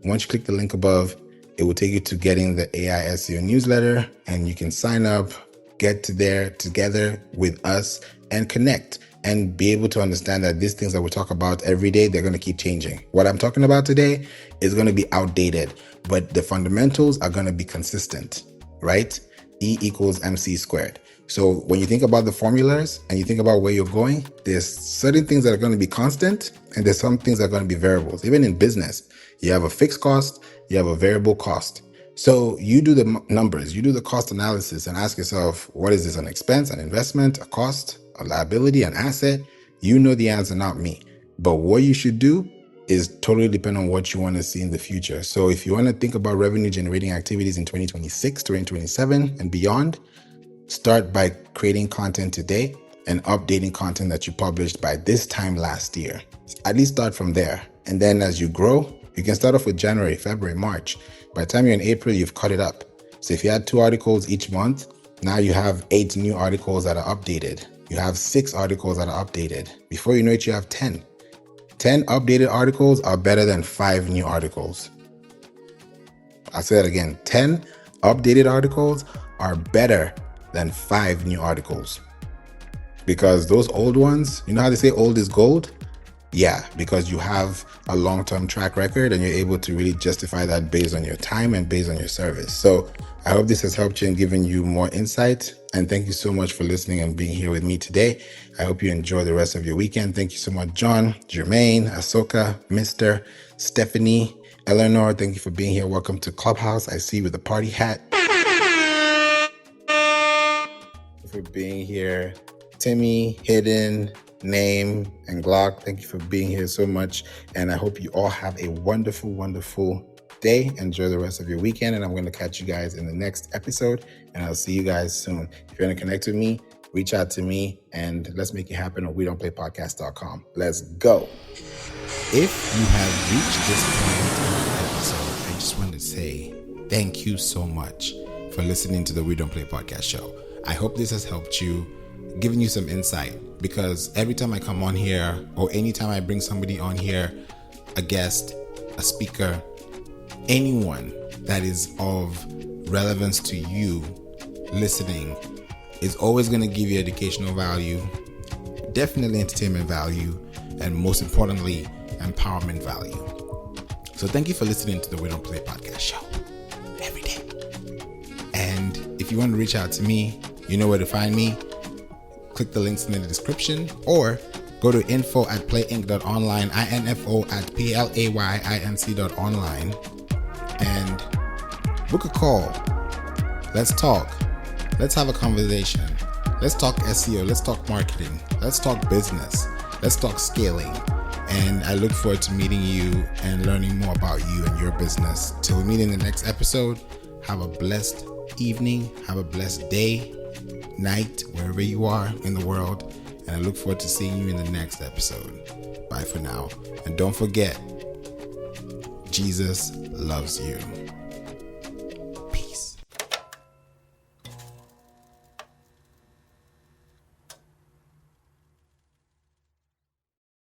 once you click the link above, it will take you to getting the AI SEO newsletter, and you can sign up, get to there together with us and connect and be able to understand that these things that we talk about every day, they're going to keep changing. What I'm talking about today is going to be outdated, but the fundamentals are going to be consistent, right? E equals MC squared. So when you think about the formulas and you think about where you're going, there's certain things that are going to be constant and there's some things that are going to be variables. Even in business, you have a fixed cost, you have a variable cost. So you do the numbers, you do the cost analysis and ask yourself, what is this, an expense, an investment, a cost, a liability, an asset? You know the answer, not me. But what you should do is totally depend on what you want to see in the future. So if you want to think about revenue generating activities in 2026, 2027 and beyond, start by creating content today and updating content that you published by this time last year. At least start from there. And then as you grow, you can start off with January, February, March. By the time you're in April, you've cut it up. So if you had 2 articles each month, now you have 8 new articles that are updated. You have 6 articles that are updated. Before you know it, you have 10. 10 updated articles are better than 5 new articles. I'll say that again. 10 updated articles are better than 5 new articles. Because those old ones, you know how they say old is gold? Yeah, because you have a long-term track record and you're able to really justify that based on your time and based on your service. So I hope this has helped you and given you more insight. And thank you so much for listening and being here with me today. I hope you enjoy the rest of your weekend. Thank you so much, John, Jermaine, Ahsoka, Mr., Stephanie, Eleanor. Thank you for being here. Welcome to Clubhouse. I see you with a party hat. Thank you for being here. Timmy, Hidden, Name, and Glock, thank you for being here so much. And I hope you all have a wonderful, wonderful day. Enjoy the rest of your weekend. And I'm going to catch you guys in the next episode. And I'll see you guys soon. If you want to connect with me, reach out to me and let's make it happen on WeDon'tPlayPodcast.com. Let's go. If you have reached this point in the episode, I just want to say thank you so much for listening to the We Don't Play Podcast show. I hope this has helped you, giving you some insight, because every time I come on here or anytime I bring somebody on here, a guest, a speaker, anyone that is of relevance to you listening is always going to give you educational value, definitely entertainment value, and most importantly, empowerment value. So thank you for listening to the We Don't Play Podcast show every day. And if you want to reach out to me, you know where to find me. Click the links in the description or go to info@playinc.online, info@playinc.online, and book a call. Let's talk. Let's have a conversation. Let's talk SEO. Let's talk marketing. Let's talk business. Let's talk scaling. And I look forward to meeting you and learning more about you and your business. Till we meet in the next episode, have a blessed evening. Have a blessed day, night, wherever you are in the world. And I look forward to seeing you in the next episode. Bye for now. And don't forget, Jesus loves you.